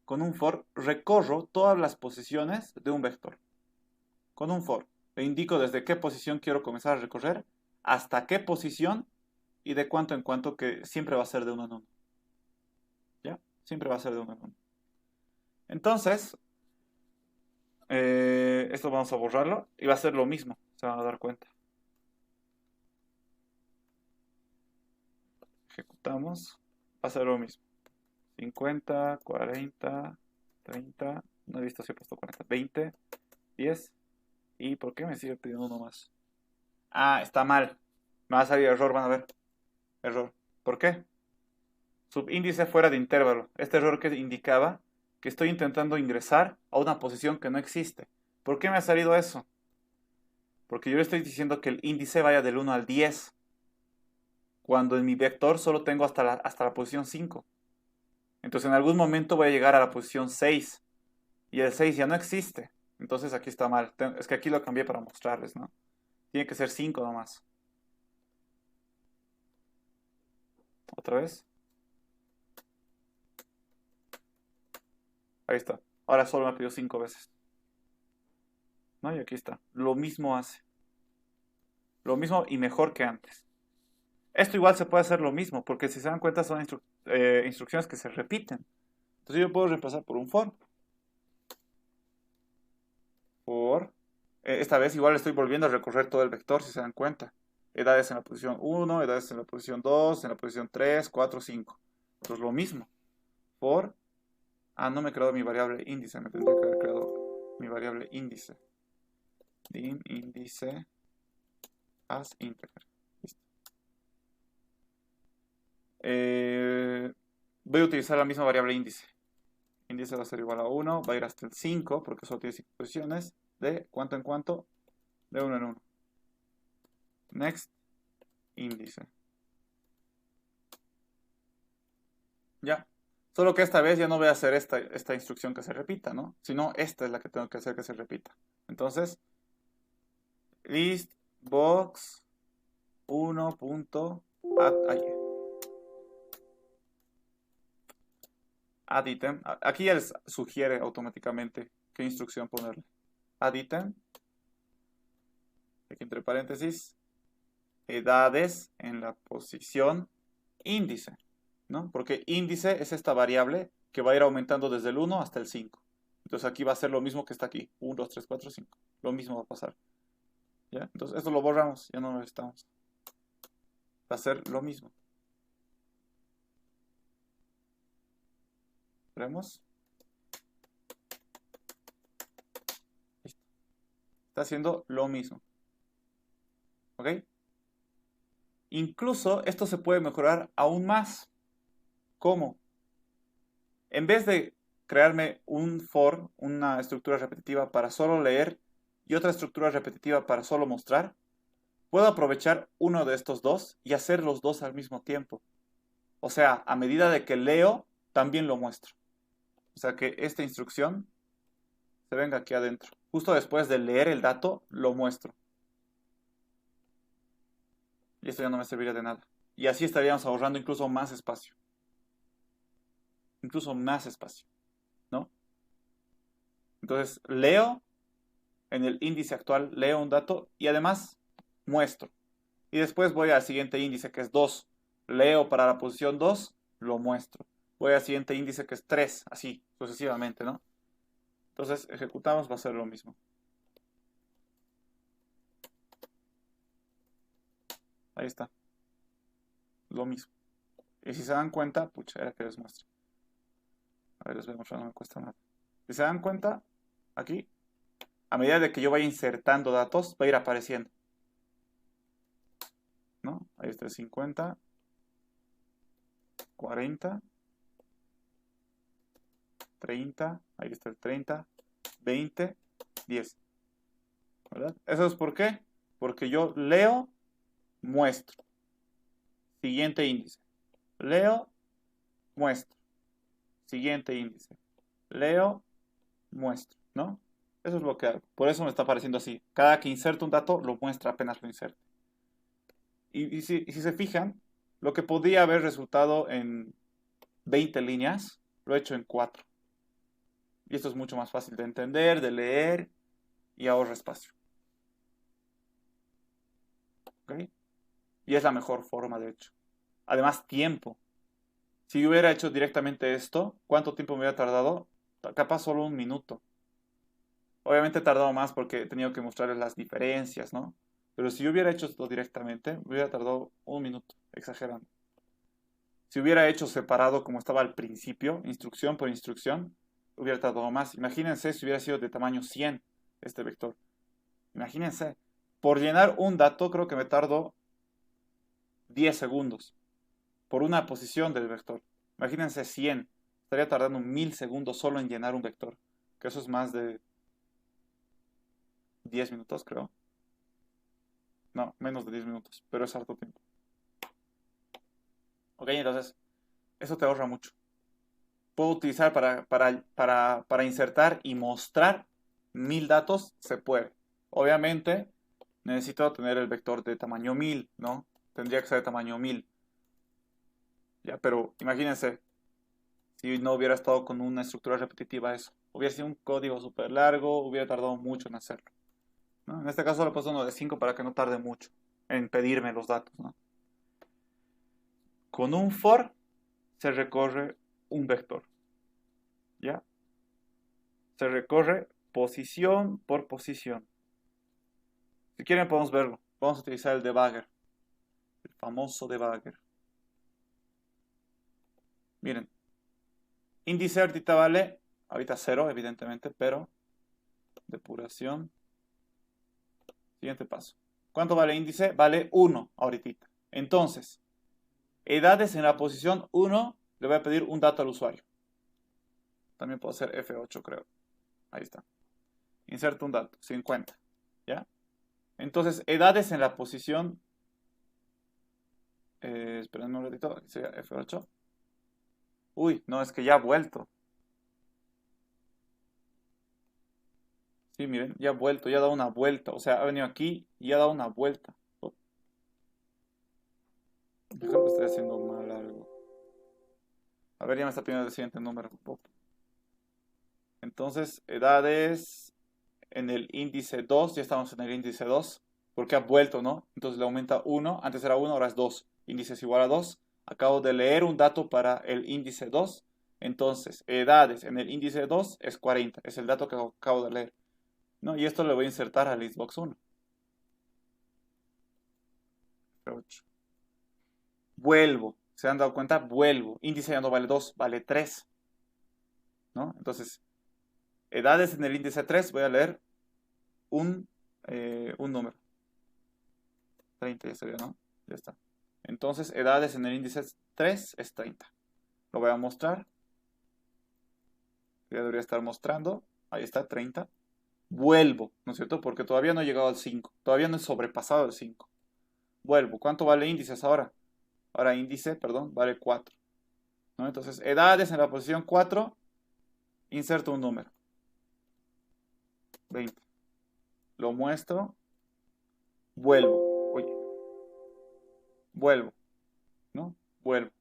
con un for recorro todas las posiciones de un vector. Con un for le indico desde qué posición quiero comenzar a recorrer, hasta qué posición y de cuánto en cuánto, que siempre va a ser de 1 en 1. ¿Ya? Siempre va a ser de 1 en 1. Entonces, esto vamos a borrarlo y va a ser lo mismo, se van a dar cuenta. Ejecutamos, va a ser lo mismo. 50, 40, 30, no he visto si he puesto 40, 20, 10. ¿Y por qué me sigue pidiendo uno más? Ah, está mal. Me va a salir error, van a ver. Error. ¿Por qué? Subíndice fuera de intervalo. Este error que indicaba que estoy intentando ingresar a una posición que no existe. ¿Por qué me ha salido eso? Porque yo le estoy diciendo que el índice vaya del 1 al 10, cuando en mi vector solo tengo hasta la posición 5. Entonces en algún momento voy a llegar a la posición 6 y el 6 ya no existe. Entonces aquí está mal. Es que aquí lo cambié para mostrarles, ¿no? Tiene que ser 5 nomás. Otra vez. Ahí está. Ahora solo me pidió 5 veces. ¿No? Y aquí está. Lo mismo hace. Lo mismo y mejor que antes. Esto igual se puede hacer lo mismo, porque si se dan cuenta son instrucciones que se repiten. Entonces yo puedo reemplazar por un for. For. Esta vez igual estoy volviendo a recorrer todo el vector, si se dan cuenta. Edades en la posición 1, edades en la posición 2, en la posición 3, 4, 5. Entonces lo mismo. For. Ah, no me he creado mi variable índice. Me tendría que haber creado mi variable índice. Dim índice as integer. Listo. Voy a utilizar la misma variable índice. Índice va a ser igual a 1, va a ir hasta el 5, porque solo tiene 5 posiciones. De cuánto en cuánto, de 1 en 1. Next, índice. Ya. Solo que esta vez ya no voy a hacer esta instrucción que se repita, ¿no? Sino esta es la que tengo que hacer que se repita. Entonces, list box 1.add item. Aquí ya les sugiere automáticamente qué instrucción ponerle. Add item. aquí entre paréntesis, edades en la posición índice, ¿no? Porque índice es esta variable que va a ir aumentando desde el 1 hasta el 5. Entonces aquí va a ser lo mismo que está aquí. 1, 2, 3, 4, 5. Lo mismo va a pasar. ¿Ya? Entonces esto lo borramos, ya no lo necesitamos. Va a ser lo mismo. Veremos. Listo. Está haciendo lo mismo. ¿Ok? Incluso esto se puede mejorar aún más. ¿Cómo? En vez de crearme un for, una estructura repetitiva para solo leer y otra estructura repetitiva para solo mostrar, puedo aprovechar uno de estos dos y hacer los dos al mismo tiempo. O sea, a medida de que leo, también lo muestro. O sea que esta instrucción se venga aquí adentro. Justo después de leer el dato, lo muestro. Y esto ya no me serviría de nada. Y así estaríamos ahorrando incluso más espacio. Incluso más espacio, ¿no? Entonces, leo en el índice actual, leo un dato y además muestro. Y después voy al siguiente índice que es 2. Leo para la posición 2, lo muestro. Voy al siguiente índice que es 3, así sucesivamente, ¿no? Entonces ejecutamos, va a ser lo mismo. Ahí está. Lo mismo. Y si se dan cuenta, pucha, era que les muestre. A ver, les voy a mostrar, no me cuesta nada. Si se dan cuenta, aquí, a medida de que yo vaya insertando datos, va a ir apareciendo. ¿No? Ahí está el 50, 40, 30, ahí está el 30, 20, 10. ¿Verdad? ¿Eso es por qué? Porque yo leo, muestro. Siguiente índice. Leo, muestro. Siguiente índice. Leo, muestro, ¿no? Eso es lo que hago. Por eso me está apareciendo así. Cada que inserto un dato, lo muestra apenas lo inserte. Y si se fijan, lo que podía haber resultado en 20 líneas, lo he hecho en 4. Y esto es mucho más fácil de entender, de leer y ahorra espacio. ¿Ok? Y es la mejor forma, de hecho. Además, tiempo. Si yo hubiera hecho directamente esto, ¿cuánto tiempo me hubiera tardado? Capaz solo un minuto. Obviamente he tardado más porque he tenido que mostrarles las diferencias, ¿no? Pero si yo hubiera hecho esto directamente, me hubiera tardado un minuto, exagerando. Si hubiera hecho separado como estaba al principio, instrucción por instrucción, hubiera tardado más. Imagínense si hubiera sido de tamaño 100 este vector. Imagínense, por llenar un dato creo que me tardo 10 segundos por una posición del vector. Imagínense 100, estaría tardando 1000 segundos solo en llenar un vector, que eso es más de 10 minutos, creo. No, menos de 10 minutos, pero es harto tiempo. Ok, entonces, eso te ahorra mucho. Puedo utilizar para insertar y mostrar 1000 datos, se puede. Obviamente, necesito tener el vector de tamaño 1000, ¿no? Tendría que ser de tamaño 1000. Ya, pero imagínense, si no hubiera estado con una estructura repetitiva eso. Hubiera sido un código súper largo, hubiera tardado mucho en hacerlo, ¿no? En este caso le he puesto uno de 5 para que no tarde mucho en pedirme los datos, ¿no? Con un for se recorre un vector, ¿ya? Se recorre posición por posición. Si quieren podemos verlo. Vamos a utilizar el debugger, el famoso debugger. Miren, índice ahorita vale, ahorita 0 evidentemente, pero depuración. Siguiente paso. ¿Cuánto vale índice? Vale 1 ahorita. Entonces, edades en la posición 1, le voy a pedir un dato al usuario. También puedo hacer F8, creo. Ahí está. Inserto un dato, 50. ¿Ya? Entonces, edades en la posición... esperen un ratito, sería F8. Uy, no, es que ya ha vuelto. Sí, miren, ya ha vuelto, ya ha dado una vuelta. O sea, ha venido aquí y ha dado una vuelta. Oh, yo creo que estoy haciendo mal algo. A ver, ya me está pidiendo el siguiente número. Oh. Entonces, edades en el índice 2, ya estamos en el índice 2. porque ha vuelto, ¿no? Entonces le aumenta 1, antes era 1, ahora es 2. Índice es igual a 2. Acabo de leer un dato para el índice 2. Entonces, edades en el índice 2 es 40. Es el dato que acabo de leer, ¿no? Y esto le voy a insertar al listbox 1. Vuelvo. ¿Se han dado cuenta? Vuelvo. Índice ya no vale 2, vale 3, ¿no? Entonces, edades en el índice 3, voy a leer un número. 30 ya sería, ¿no? Ya está. Entonces, edades en el índice 3 es 30. Lo voy a mostrar. Ya debería estar mostrando. Ahí está, 30. Vuelvo, ¿no es cierto? Porque todavía no he llegado al 5. Todavía no he sobrepasado el 5. Vuelvo. ¿Cuánto vale índices ahora? Ahora índice, perdón, vale 4, ¿no? Entonces, edades en la posición 4, inserto un número. 20. Lo muestro. Vuelvo. Oye, vuelvo, ¿no? Vuelvo.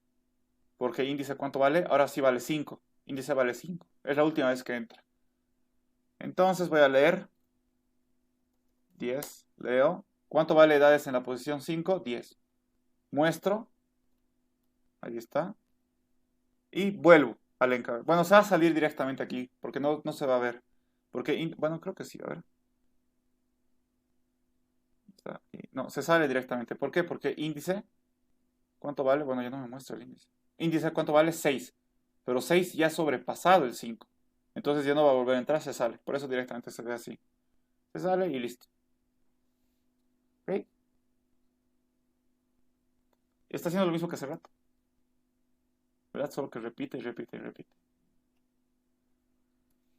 Porque índice, ¿cuánto vale? Ahora sí vale 5. Índice vale 5. Es la última vez que entra. Entonces voy a leer 10. Leo. ¿Cuánto vale edades en la posición 5? 10. Muestro. Ahí está. Y vuelvo al encabezado. Bueno, se va a salir directamente aquí, porque no se va a ver. Porque, bueno, creo que sí, a ver. No, se sale directamente. ¿Por qué? Porque índice, ¿cuánto vale? Bueno, ya no me muestra el índice. Índice, ¿cuánto vale? 6. Pero 6 ya ha sobrepasado el 5. Entonces ya no va a volver a entrar, se sale. Por eso directamente se ve así. Se sale y listo. ¿Ok? Está haciendo lo mismo que hace rato. ¿Verdad? Solo que repite y repite y repite.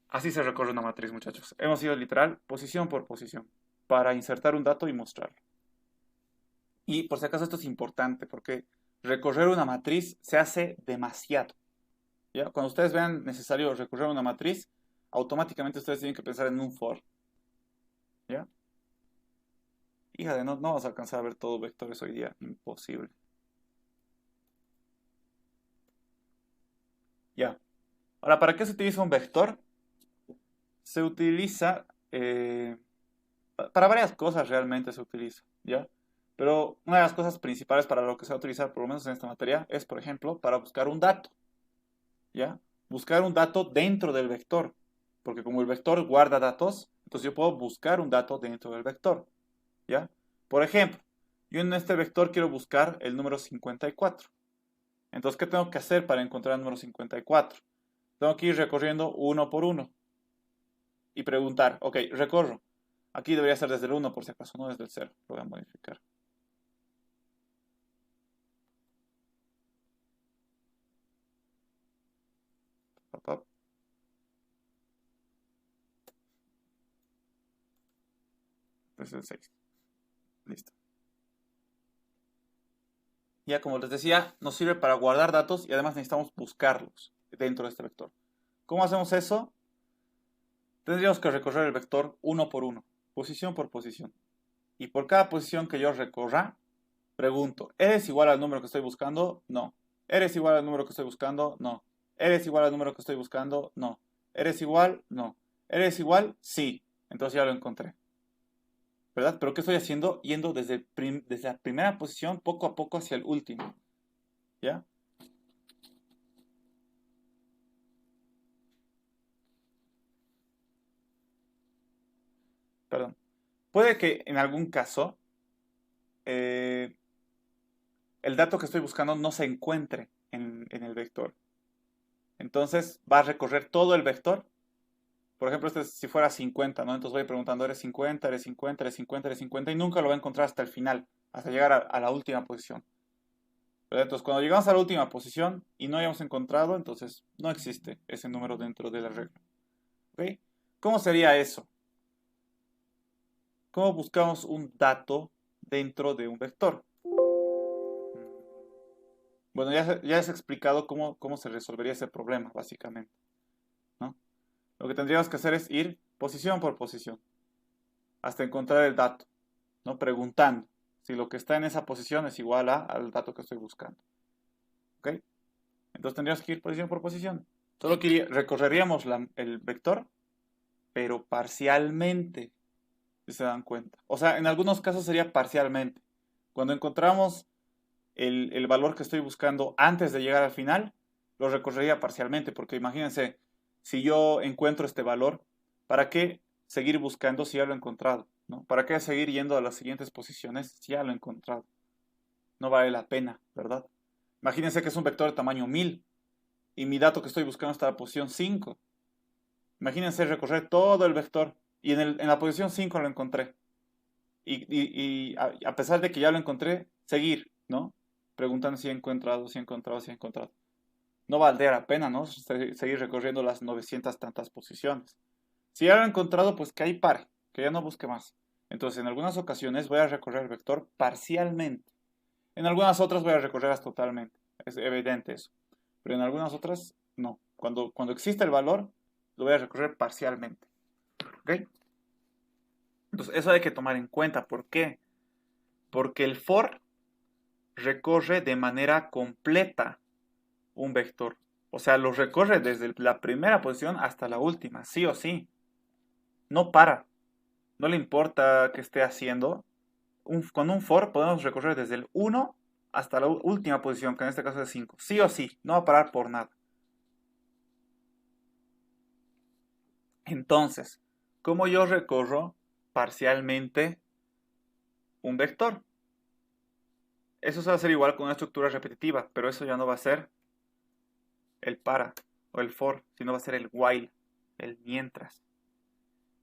Así se recorre una matriz, muchachos. Hemos ido literal posición por posición para insertar un dato y mostrarlo. Y por si acaso esto es importante porque recorrer una matriz se hace demasiado. ¿Ya? Cuando ustedes vean necesario recorrer una matriz, automáticamente ustedes tienen que pensar en un for. ¿Ya? Híjole, no vamos a alcanzar a ver todos vectores hoy día. Imposible. Ya. Ahora, ¿para qué se utiliza un vector? Se utiliza para varias cosas realmente se utiliza, ¿ya? Pero una de las cosas principales para lo que se va a utilizar, por lo menos en esta materia, es, por ejemplo, para buscar un dato, ¿ya? Buscar un dato dentro del vector, porque como el vector guarda datos, entonces yo puedo buscar un dato dentro del vector, ¿ya? Por ejemplo, yo en este vector quiero buscar el número 54. Entonces, ¿qué tengo que hacer para encontrar el número 54? Tengo que ir recorriendo uno por uno y preguntar, ok, recorro. Aquí debería ser desde el 1 por si acaso, no desde el 0. Lo voy a modificar. Desde el 6. Listo. Ya como les decía, nos sirve para guardar datos y además necesitamos buscarlos dentro de este vector. ¿Cómo hacemos eso? Tendríamos que recorrer el vector uno por uno, posición por posición. Y por cada posición que yo recorra, pregunto, ¿eres igual al número que estoy buscando? No. ¿Eres igual al número que estoy buscando? No. ¿Eres igual al número que estoy buscando? No. ¿Eres igual? No. ¿Eres igual? Sí. Entonces ya lo encontré. ¿Verdad? Pero ¿qué estoy haciendo? Yendo desde la primera posición poco a poco hacia el último. ¿Ya? Perdón. Puede que en algún caso eh, el dato que estoy buscando no se encuentre en el vector. Entonces va a recorrer todo el vector. Por ejemplo, este si fuera 50, ¿no? Entonces voy preguntando, ¿eres 50? ¿Eres 50? ¿Eres 50? ¿Eres 50? Y nunca lo va a encontrar hasta el final, hasta llegar a la última posición. ¿Verdad? Entonces, cuando llegamos a la última posición y no hayamos encontrado, entonces no existe ese número dentro de la regla. ¿Ok? ¿Cómo sería eso? ¿Cómo buscamos un dato dentro de un vector? Bueno, ya has explicado cómo se resolvería ese problema, básicamente, ¿no? Lo que tendríamos que hacer es ir posición por posición hasta encontrar el dato, ¿no? Preguntando si lo que está en esa posición es igual al dato que estoy buscando. ¿Ok? Entonces tendríamos que ir posición por posición. Solo que recorreríamos el vector, pero parcialmente. si se dan cuenta. O sea, en algunos casos sería parcialmente. Cuando encontramos el valor que estoy buscando antes de llegar al final, lo recorrería parcialmente, porque imagínense, si yo encuentro este valor, ¿para qué seguir buscando si ya lo he encontrado? ¿No? ¿Para qué seguir yendo a las siguientes posiciones si ya lo he encontrado? No vale la pena, ¿verdad? Imagínense que es un vector de tamaño 1000 y mi dato que estoy buscando está en la posición 5. Imagínense recorrer todo el vector y en la posición 5 lo encontré. Y a pesar de que ya lo encontré, seguir, ¿no? Preguntando si he encontrado, si he encontrado, si he encontrado. No valdría la pena, ¿no? Seguir recorriendo las 900 tantas posiciones. Si ya lo he encontrado, pues que ahí pare, que ya no busque más. Entonces, en algunas ocasiones voy a recorrer el vector parcialmente. En algunas otras voy a recorrerlas totalmente. Es evidente eso. Pero en algunas otras, no. Cuando existe el valor, lo voy a recorrer parcialmente. ¿Ok? Entonces, eso hay que tomar en cuenta. ¿Por qué? Porque el for recorre de manera completa un vector. O sea, lo recorre desde la primera posición hasta la última, sí o sí. No para. No le importa qué esté haciendo. Con un for podemos recorrer desde el 1 hasta la última posición, que en este caso es 5. Sí o sí. No va a parar por nada. Entonces, ¿cómo yo recorro parcialmente un vector? Eso se va a hacer igual con una estructura repetitiva, pero eso ya no va a ser el para o el for, sino va a ser el while, el mientras.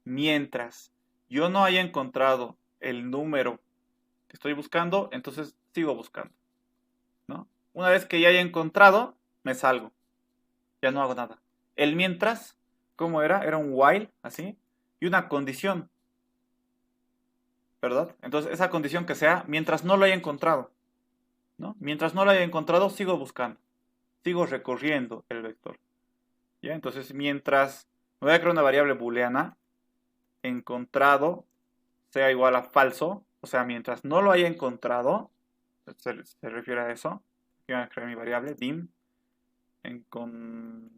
Mientras yo no haya encontrado el número que estoy buscando, entonces sigo buscando, ¿no? Una vez que ya haya encontrado, me salgo, ya no hago nada. El mientras, ¿cómo era? Era un while, así, y una condición, ¿verdad? Entonces esa condición que sea mientras no lo haya encontrado, ¿no? Mientras no lo haya encontrado, sigo buscando, sigo recorriendo el vector, ¿ya? Entonces mientras me voy a crear una variable booleana, encontrado sea igual a falso, o sea, mientras no lo haya encontrado, se refiere a eso. Aquí voy a crear mi variable dim encontrado,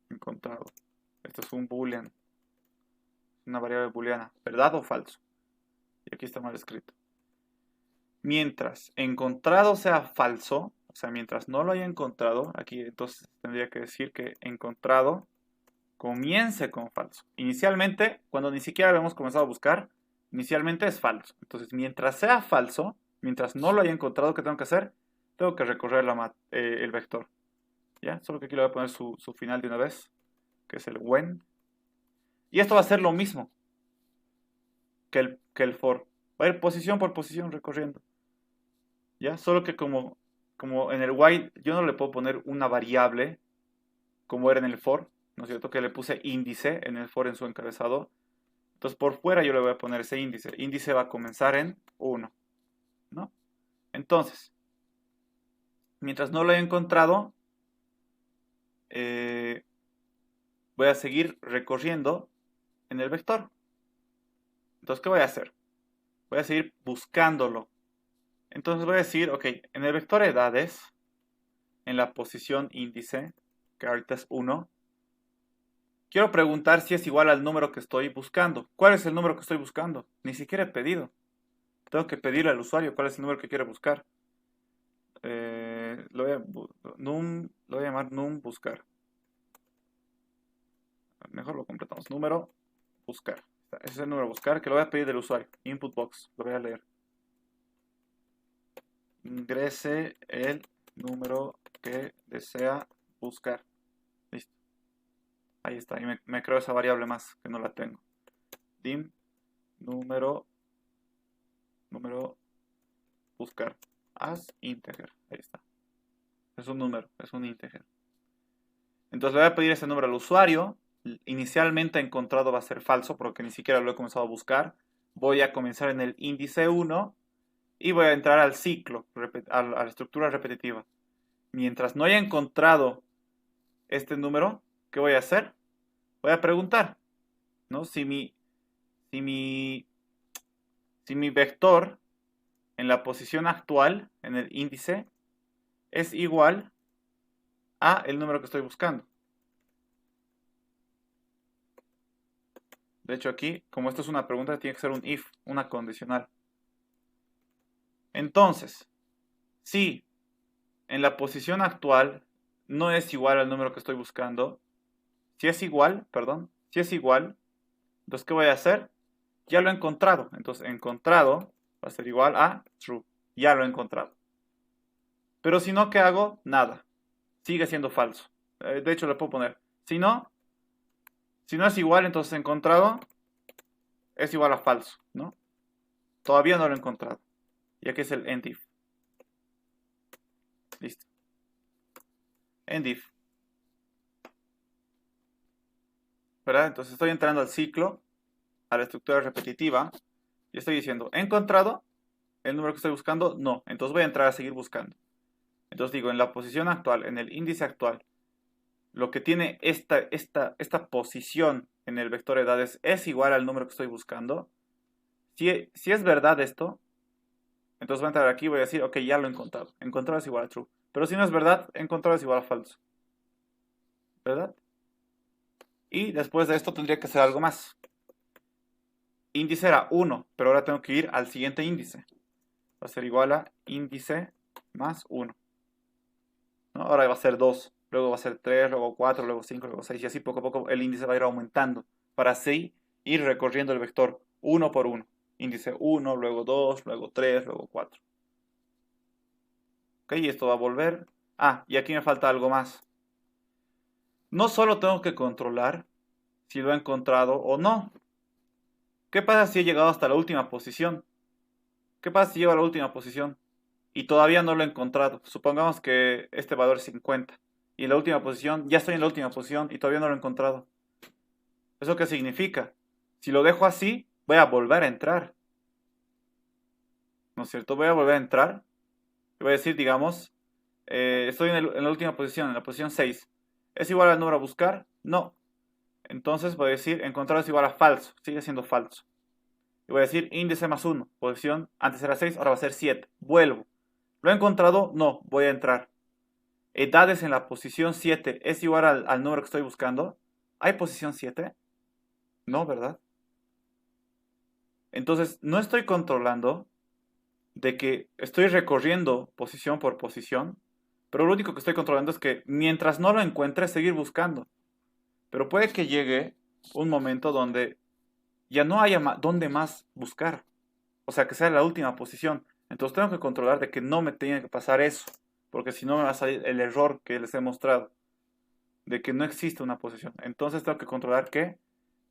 encontrado. Esto es un boolean, una variable booleana, ¿verdad o falso? Y aquí está mal escrito. Mientras encontrado sea falso, o sea, mientras no lo haya encontrado, aquí entonces tendría que decir que encontrado comience con falso. Inicialmente, cuando ni siquiera lo hemos comenzado a buscar, inicialmente es falso. Entonces, mientras sea falso, mientras no lo haya encontrado, ¿qué tengo que hacer? Tengo que recorrer el vector. ¿Ya? Solo que aquí le voy a poner su final de una vez, que es el when. Y esto va a ser lo mismo que el for. Va a ir posición por posición recorriendo. ¿Ya? Solo que como en el while yo no le puedo poner una variable como era en el for, ¿no es cierto? Que le puse índice en el for en su encabezado. Entonces por fuera yo le voy a poner ese índice. Índice va a comenzar en 1, ¿no? Entonces, mientras no lo haya encontrado, voy a seguir recorriendo en el vector. Entonces, ¿qué voy a hacer? Voy a seguir buscándolo. Entonces voy a decir, ok, en el vector edades, en la posición índice, que ahorita es 1, quiero preguntar si es igual al número que estoy buscando. ¿Cuál es el número que estoy buscando? Ni siquiera he pedido. Tengo que pedirle al usuario cuál es el número que quiere buscar. Lo voy a llamar num buscar. Mejor lo completamos. Número buscar. Ese es el número buscar que lo voy a pedir del usuario. Input box. Lo voy a leer. Ingrese el número que desea buscar. Listo. Ahí está. Y me creo esa variable más que no la tengo. Dim número buscar. As integer. Ahí está. Es un número. Es un integer. Entonces le voy a pedir ese número al usuario. Inicialmente encontrado va a ser falso porque ni siquiera lo he comenzado a buscar. Voy a comenzar en el índice 1 y voy a entrar al ciclo, a la estructura repetitiva. Mientras no haya encontrado este número, ¿qué voy a hacer? Voy a preguntar, ¿no? Si mi, si mi vector en la posición actual, en el índice, es igual a el número que estoy buscando. De hecho aquí, como esto es una pregunta, tiene que ser un if, una condicional. Entonces, si en la posición actual no es igual al número que estoy buscando, si es igual, perdón, si es igual, entonces ¿qué voy a hacer? Ya lo he encontrado. Entonces, encontrado va a ser igual a true. Ya lo he encontrado. Pero si no, ¿qué hago? Nada. Sigue siendo falso. De hecho, le puedo poner. Si no es igual, entonces encontrado es igual a falso, ¿no? Todavía no lo he encontrado. Y aquí es el end if. Listo. End if. ¿Verdad? Entonces estoy entrando al ciclo, a la estructura repetitiva, y estoy diciendo, ¿he encontrado el número que estoy buscando? No. Entonces voy a entrar a seguir buscando. Entonces digo, en la posición actual, en el índice actual, lo que tiene esta posición en el vector edades es igual al número que estoy buscando. Si es verdad esto, entonces voy a entrar aquí y voy a decir, ok, ya lo he encontrado. Encontrado es igual a true. Pero si no es verdad, encontrado es igual a falso. ¿Verdad? Y después de esto tendría que ser algo más. Índice era 1, pero ahora tengo que ir al siguiente índice. Va a ser igual a índice más 1. ¿No? Ahora va a ser 2, luego va a ser 3, luego 4, luego 5, luego 6, y así poco a poco el índice va a ir aumentando, para así ir recorriendo el vector uno por uno. Índice 1, luego 2, luego 3, luego 4. Ok, y esto va a volver. Ah, y aquí me falta algo más. No solo tengo que controlar si lo he encontrado o no. ¿Qué pasa si he llegado hasta la última posición? ¿Qué pasa si llego a la última posición y todavía no lo he encontrado? Supongamos que este valor es 50 y en la última posición, ya estoy en la última posición y todavía no lo he encontrado. ¿Eso qué significa? Si lo dejo así, voy a volver a entrar. ¿No es cierto? Voy a volver a entrar y voy a decir, digamos, estoy en la última posición, en la posición 6. ¿Es igual al número a buscar? No. Entonces voy a decir, encontrar es igual a falso. Sigue siendo falso. Y voy a decir índice más 1. Posición, antes era 6, ahora va a ser 7. Vuelvo. ¿Lo he encontrado? No. Voy a entrar. Edades en la posición 7 es igual al número que estoy buscando. ¿Hay posición 7? No, ¿verdad? Entonces, no estoy controlando de que estoy recorriendo posición por posición, pero lo único que estoy controlando es que mientras no lo encuentre, seguir buscando. Pero puede que llegue un momento donde ya no haya dónde más buscar. O sea, que sea la última posición. Entonces tengo que controlar de que no me tenga que pasar eso, porque si no me va a salir el error que les he mostrado, de que no existe una posición. Entonces tengo que controlar que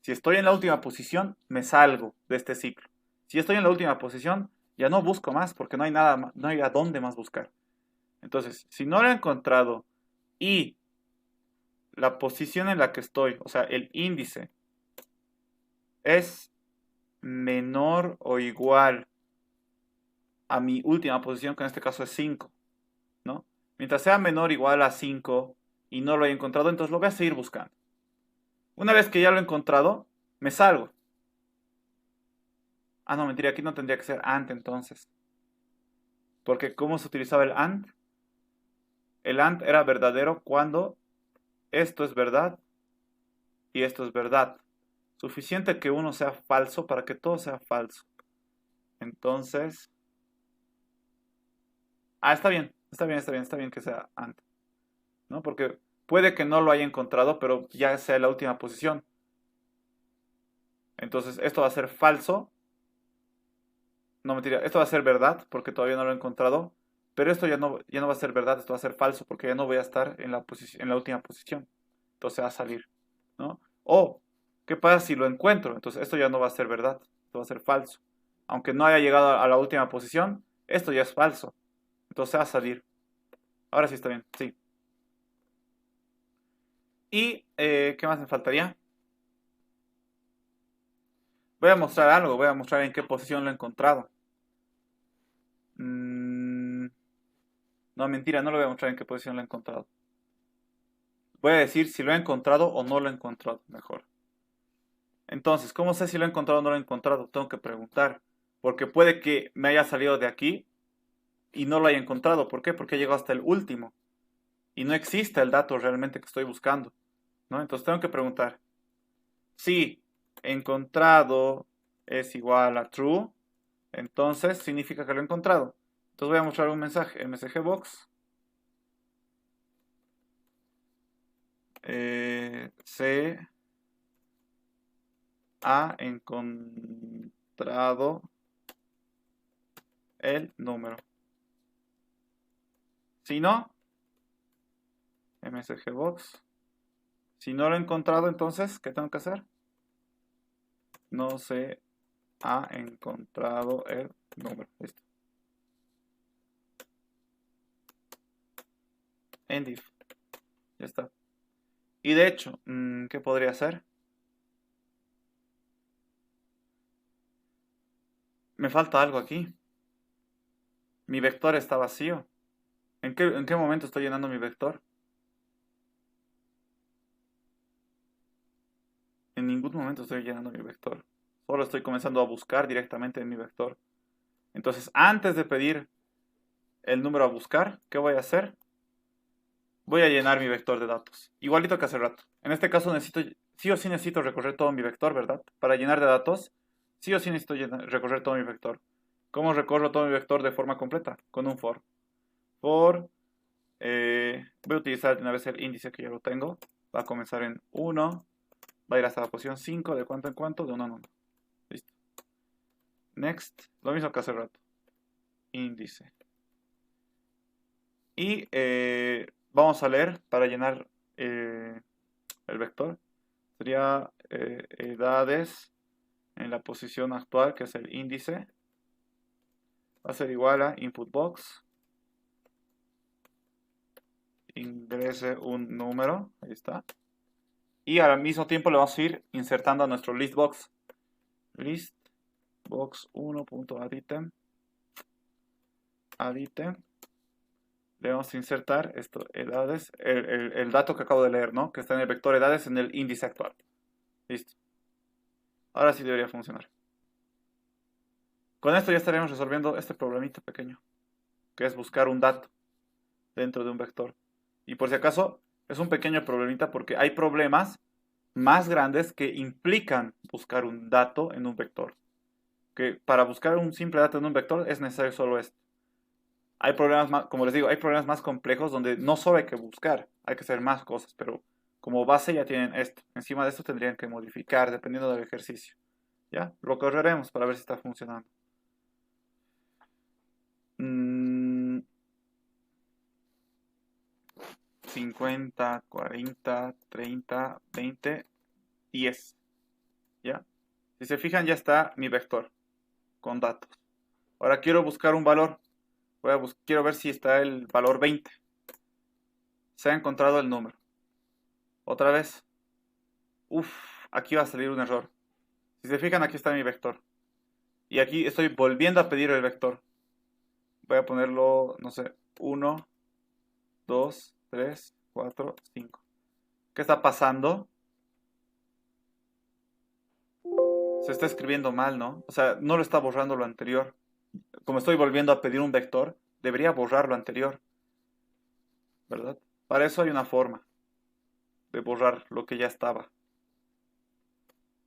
si estoy en la última posición, me salgo de este ciclo. Si estoy en la última posición, ya no busco más porque no hay nada, no hay a dónde más buscar. Entonces, si no lo he encontrado y la posición en la que estoy, o sea, el índice, es menor o igual a mi última posición, que en este caso es 5, ¿no? Mientras sea menor o igual a 5 y no lo he encontrado, entonces lo voy a seguir buscando. Una vez que ya lo he encontrado, me salgo. Ah, no, mentira, aquí no tendría que ser AND entonces. Porque ¿cómo se utilizaba el AND? El AND era verdadero cuando esto es verdad y esto es verdad. Suficiente que uno sea falso para que todo sea falso. Entonces... Ah, está bien que sea AND, ¿no? Porque puede que no lo haya encontrado, pero ya sea la última posición. Entonces esto va a ser falso. No, mentira, esto va a ser verdad porque todavía no lo he encontrado. Pero esto ya no va a ser verdad, esto va a ser falso porque ya no voy a estar en la última posición. Entonces va a salir, ¿no? O, ¿qué pasa si lo encuentro? Entonces esto ya no va a ser verdad, esto va a ser falso. Aunque no haya llegado a la última posición, esto ya es falso. Entonces va a salir. Ahora sí está bien, sí. ¿Y qué más me faltaría? Voy a mostrar algo, voy a mostrar en qué posición lo he encontrado. No, mentira, no lo voy a mostrar en qué posición lo he encontrado. Voy a decir si lo he encontrado o no lo he encontrado, mejor. Entonces, ¿cómo sé si lo he encontrado o no lo he encontrado? Tengo que preguntar. Porque puede que me haya salido de aquí y no lo haya encontrado. ¿Por qué? Porque he llegado hasta el último. Y no existe el dato realmente que estoy buscando, ¿no? Entonces tengo que preguntar. Si encontrado es igual a true, entonces significa que lo he encontrado. Entonces voy a mostrar un mensaje, msgbox se ha encontrado el número. Si no, msgbox, si no lo he encontrado, entonces, ¿qué tengo que hacer? No se ha encontrado el número. Listo. End if. Ya está. Y de hecho, ¿qué podría hacer? Me falta algo aquí. Mi vector está vacío. ¿En qué momento estoy llenando mi vector? En ningún momento estoy llenando mi vector. Solo estoy comenzando a buscar directamente en mi vector. Entonces, antes de pedir el número a buscar, ¿qué voy a hacer? Voy a llenar mi vector de datos. Igualito que hace rato. En este caso sí o sí necesito recorrer todo mi vector, ¿verdad? Para llenar de datos, sí o sí necesito recorrer todo mi vector. ¿Cómo recorro todo mi vector de forma completa? Con un for. For, voy a utilizar de una vez el índice que ya lo tengo. Va a comenzar en 1. Va a ir hasta la posición 5, de cuánto en cuánto, de 1 en 1. Listo. Next, lo mismo que hace rato. Índice. Y vamos a leer para llenar el vector. Sería edades en la posición actual, que es el índice. Va a ser igual a input box. Ingrese un número. Ahí está. Y al mismo tiempo le vamos a ir insertando a nuestro list box. List box 1.addItem. AddItem. Le vamos a insertar esto, edades, el dato que acabo de leer, ¿no? Que está en el vector edades en el índice actual. Listo. Ahora sí debería funcionar. Con esto ya estaremos resolviendo este problemita pequeño, que es buscar un dato dentro de un vector. Y por si acaso, es un pequeño problemita porque hay problemas más grandes que implican buscar un dato en un vector. Que para buscar un simple dato en un vector es necesario solo esto. Hay problemas más, como les digo, hay problemas más complejos donde no solo hay que buscar, hay que hacer más cosas, pero como base ya tienen esto. Encima de esto tendrían que modificar dependiendo del ejercicio. ¿Ya? Lo correremos para ver si está funcionando. 50, 40, 30, 20, 10. ¿Ya? Si se fijan ya está mi vector con datos. Ahora quiero buscar un valor. Quiero ver si está el valor 20. Se ha encontrado el número. Otra vez. Uf, aquí va a salir un error. Si se fijan, aquí está mi vector. Y aquí estoy volviendo a pedir el vector. Voy a ponerlo, no sé, 1, 2, 3, 4, 5. ¿Qué está pasando? Se está escribiendo mal, ¿no? O sea, no lo está borrando lo anterior. Como estoy volviendo a pedir un vector, debería borrar lo anterior, ¿verdad? Para eso hay una forma de borrar lo que ya estaba.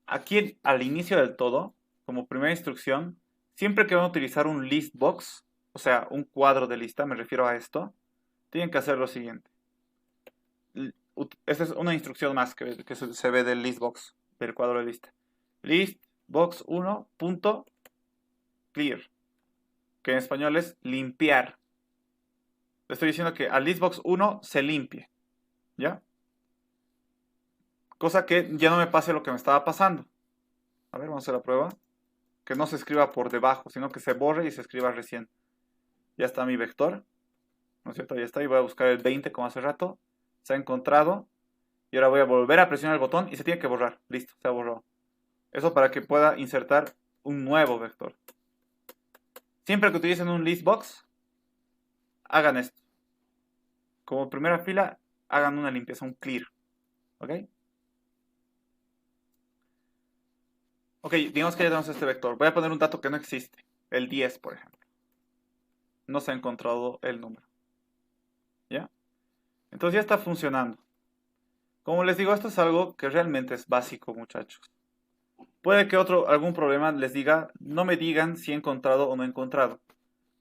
Aquí al inicio del todo, como primera instrucción, siempre que van a utilizar un list box, o sea, un cuadro de lista, me refiero a esto, tienen que hacer lo siguiente. Esta es una instrucción más que se ve del list box, del cuadro de lista. List box 1.clear, que en español es limpiar. Le estoy diciendo que al listbox 1 se limpie, ¿ya? Cosa que ya no me pase lo que me estaba pasando. A ver, vamos a hacer la prueba. Que no se escriba por debajo, sino que se borre y se escriba recién. Ya está mi vector, ¿no es cierto? Ya está, y voy a buscar el 20 como hace rato. Se ha encontrado. Y ahora voy a volver a presionar el botón y se tiene que borrar. Listo, se ha borrado. Eso para que pueda insertar un nuevo vector. Siempre que utilicen un listbox, hagan esto. Como primera fila, hagan una limpieza, un clear. ¿Ok? Ok, digamos que ya tenemos este vector. Voy a poner un dato que no existe. El 10, por ejemplo. No se ha encontrado el número. ¿Ya? Entonces ya está funcionando. Como les digo, esto es algo que realmente es básico, muchachos. Puede que algún problema les diga, no me digan si he encontrado o no he encontrado.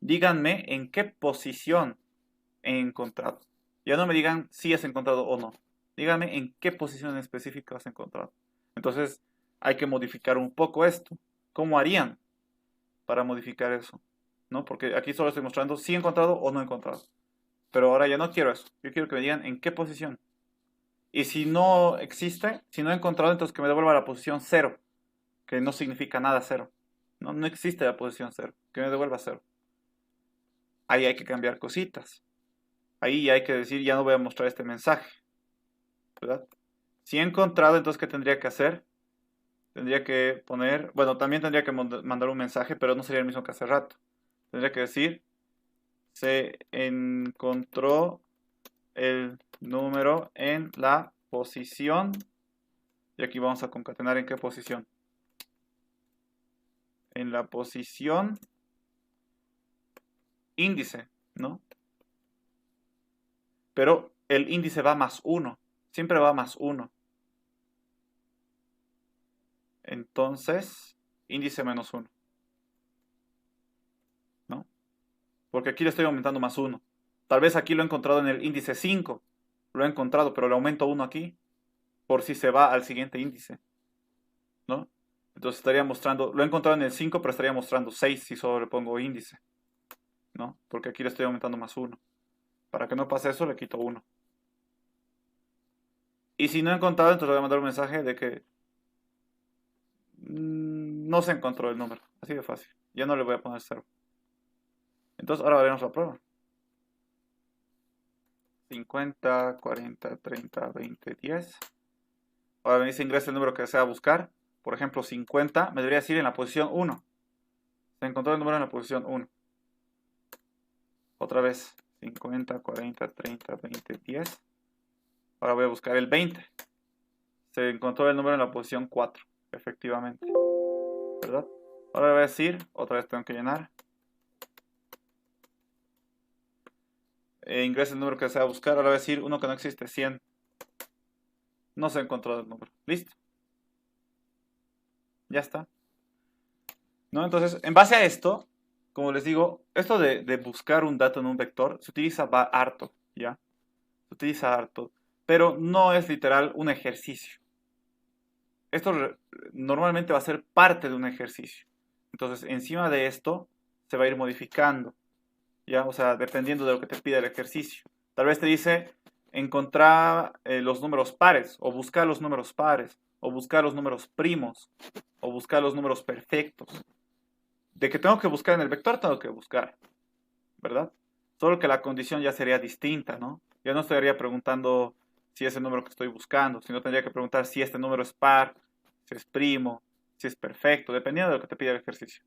Díganme en qué posición he encontrado. Ya no me digan si has encontrado o no. Díganme en qué posición en específico has encontrado. Entonces, hay que modificar un poco esto. ¿Cómo harían para modificar eso? ¿No? Porque aquí solo estoy mostrando si he encontrado o no he encontrado. Pero ahora ya no quiero eso. Yo quiero que me digan en qué posición. Y si no existe, si no he encontrado, entonces que me devuelva la posición cero, que no significa nada cero. No, no existe la posición cero, que me devuelva cero. Ahí hay que cambiar cositas. Ahí ya hay que decir, ya no voy a mostrar este mensaje, ¿verdad? Si he encontrado, entonces, ¿qué tendría que hacer? Tendría que poner, bueno, también tendría que mandar un mensaje, pero no sería el mismo que hace rato. Tendría que decir, se encontró el número en la posición, y aquí vamos a concatenar en qué posición. En la posición índice, ¿no? Pero el índice va más 1, siempre va más 1. Entonces, índice menos 1, ¿no? Porque aquí le estoy aumentando más 1. Tal vez aquí lo he encontrado en el índice 5, lo he encontrado, pero le aumento 1 aquí, por si se va al siguiente índice, ¿no? Entonces estaría mostrando, lo he encontrado en el 5, pero estaría mostrando 6 si solo le pongo índice, ¿no? Porque aquí le estoy aumentando más 1. Para que no pase eso, le quito 1. Y si no he encontrado, entonces le voy a mandar un mensaje de que no se encontró el número. Así de fácil. Ya no le voy a poner 0. Entonces ahora veremos la prueba. 50, 40, 30, 20, 10. Ahora me dice ingresa el número que desea buscar. Por ejemplo, 50. Me debería decir en la posición 1. Se encontró el número en la posición 1. Otra vez. 50, 40, 30, 20, 10. Ahora voy a buscar el 20. Se encontró el número en la posición 4. Efectivamente. ¿Verdad? Ahora voy a decir, otra vez tengo que llenar. Ingresa el número que desea buscar. Ahora voy a decir uno que no existe, 100. No se encontró el número. ¿Listo? Ya está. ¿No? Entonces, en base a esto, como les digo, esto de buscar un dato en un vector se utiliza harto, ¿ya? Se utiliza harto, pero no es literal un ejercicio. Esto normalmente va a ser parte de un ejercicio. Entonces, encima de esto, se va a ir modificando, ¿ya? O sea, dependiendo de lo que te pide el ejercicio. Tal vez te dice encontrar los números pares, o buscar los números pares, o buscar los números primos, o buscar los números perfectos. De que tengo que buscar en el vector, tengo que buscar, ¿verdad? Solo que la condición ya sería distinta, ¿no? Ya no estaría preguntando si es el número que estoy buscando, sino tendría que preguntar si este número es par, si es primo, si es perfecto, dependiendo de lo que te pide el ejercicio.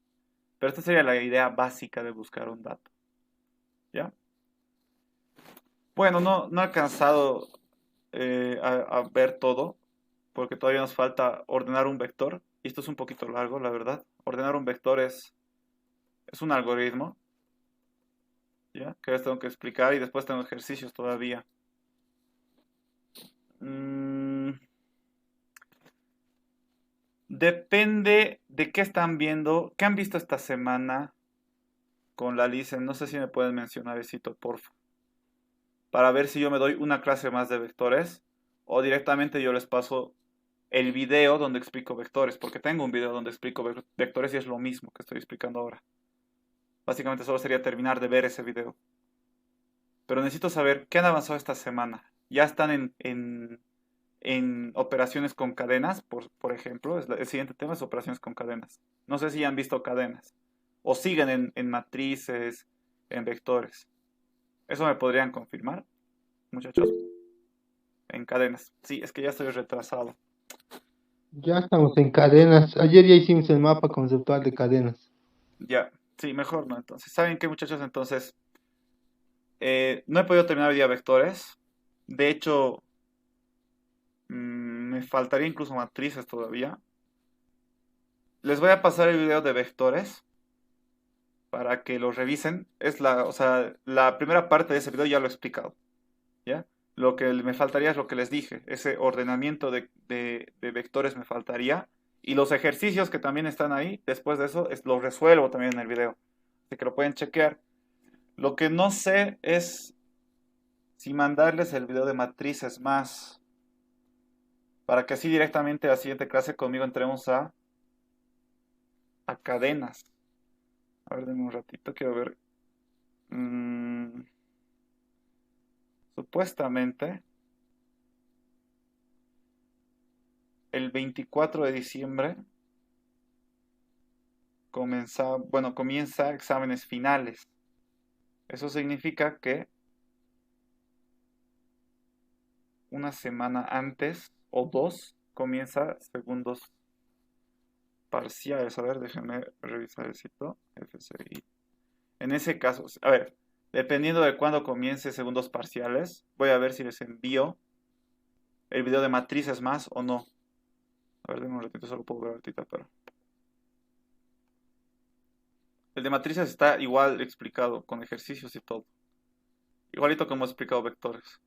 Pero esta sería la idea básica de buscar un dato, ¿ya? Bueno, no he alcanzado a ver todo, porque todavía nos falta ordenar un vector, y esto es un poquito largo, la verdad. Ordenar un vector es un algoritmo, ¿ya? Que les tengo que explicar y después tengo ejercicios todavía. Depende de qué están viendo, qué han visto esta semana con la Licen. No sé si me pueden mencionar eso, porfa. Para ver si yo me doy una clase más de vectores o directamente yo les paso el video donde explico vectores, porque tengo un video donde explico vectores y es lo mismo que estoy explicando ahora. Básicamente solo sería terminar de ver ese video. Pero necesito saber qué han avanzado esta semana. ¿Ya están en operaciones con cadenas, por ejemplo? El siguiente tema es operaciones con cadenas. No sé si han visto cadenas. O siguen en matrices, en vectores. ¿Eso me podrían confirmar, muchachos? En cadenas. Sí, es que ya estoy retrasado. Ya estamos en cadenas. Ayer ya hicimos el mapa conceptual de cadenas. Ya, sí, mejor no. Entonces, ¿saben qué, muchachos? Entonces, no he podido terminar hoy día vectores. De hecho, me faltaría incluso matrices todavía. Les voy a pasar el video de vectores para que lo revisen. O sea, la primera parte de ese video ya lo he explicado, ¿ya? Lo que me faltaría es lo que les dije, ese ordenamiento de vectores me faltaría Y los ejercicios que también están ahí, después de eso, los resuelvo también en el video. Así que lo pueden chequear. Lo que no sé es si mandarles el video de matrices más, para que así directamente a la siguiente clase conmigo entremos a cadenas. A ver, denme un ratito, quiero ver. Mm, supuestamente, el 24 de diciembre comienza exámenes finales. Eso significa que una semana antes o dos comienza segundos parciales. A ver, déjenme revisar el sitio. FCI. En ese caso, a ver, dependiendo de cuándo comience segundos parciales, voy a ver si les envío el video de matrices más o no. A ver, denme un ratito, solo puedo ver ahorita, pero... El de matrices está igual explicado, con ejercicios y todo. Igualito como he explicado vectores.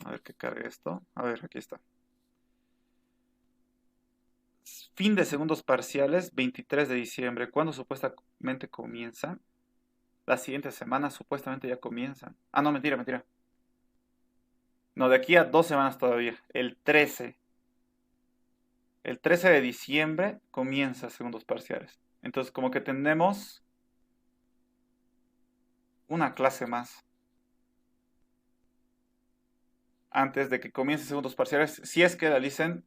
A ver que cargue esto. A ver, aquí está. Fin de segundos parciales, 23 de diciembre. ¿Cuándo supuestamente comienzan? La siguiente semana supuestamente ya comienzan. Ah, no, mentira, mentira. No, de aquí a 2 semanas todavía. El 13. El 13 de diciembre comienza segundos parciales. Entonces, como que tenemos una clase más antes de que comience segundos parciales. Si es que la LICEN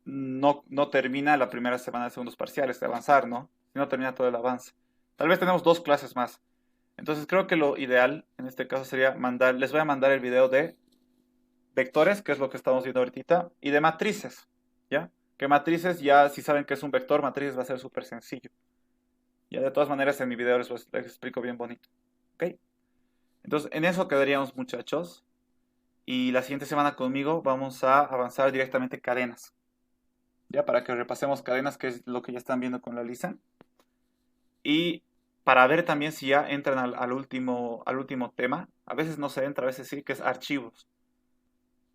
no termina la primera semana de segundos parciales de avanzar, ¿no? Si no termina todo el avance. Tal vez tenemos 2 clases más. Entonces creo que lo ideal en este caso sería les voy a mandar el video de vectores, que es lo que estamos viendo ahorita, y de matrices, ¿ya? Que matrices ya, si saben que es un vector, matrices va a ser súper sencillo. Ya de todas maneras en mi video les explico bien bonito, ¿ok? Entonces en eso quedaríamos muchachos, y la siguiente semana conmigo vamos a avanzar directamente cadenas, ya para que repasemos cadenas, que es lo que ya están viendo con la Lisa, y para ver también si ya entran al último tema. A veces no se entra, a veces sí, que es archivos.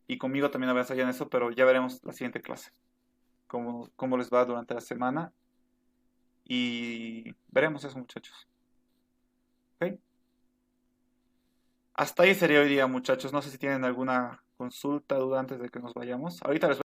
Y conmigo también avanzarían en eso, pero ya veremos la siguiente clase, cómo les va durante la semana. Y veremos eso, muchachos. ¿Ok? Hasta ahí sería hoy día, muchachos. No sé si tienen alguna consulta, duda antes de que nos vayamos. Ahorita les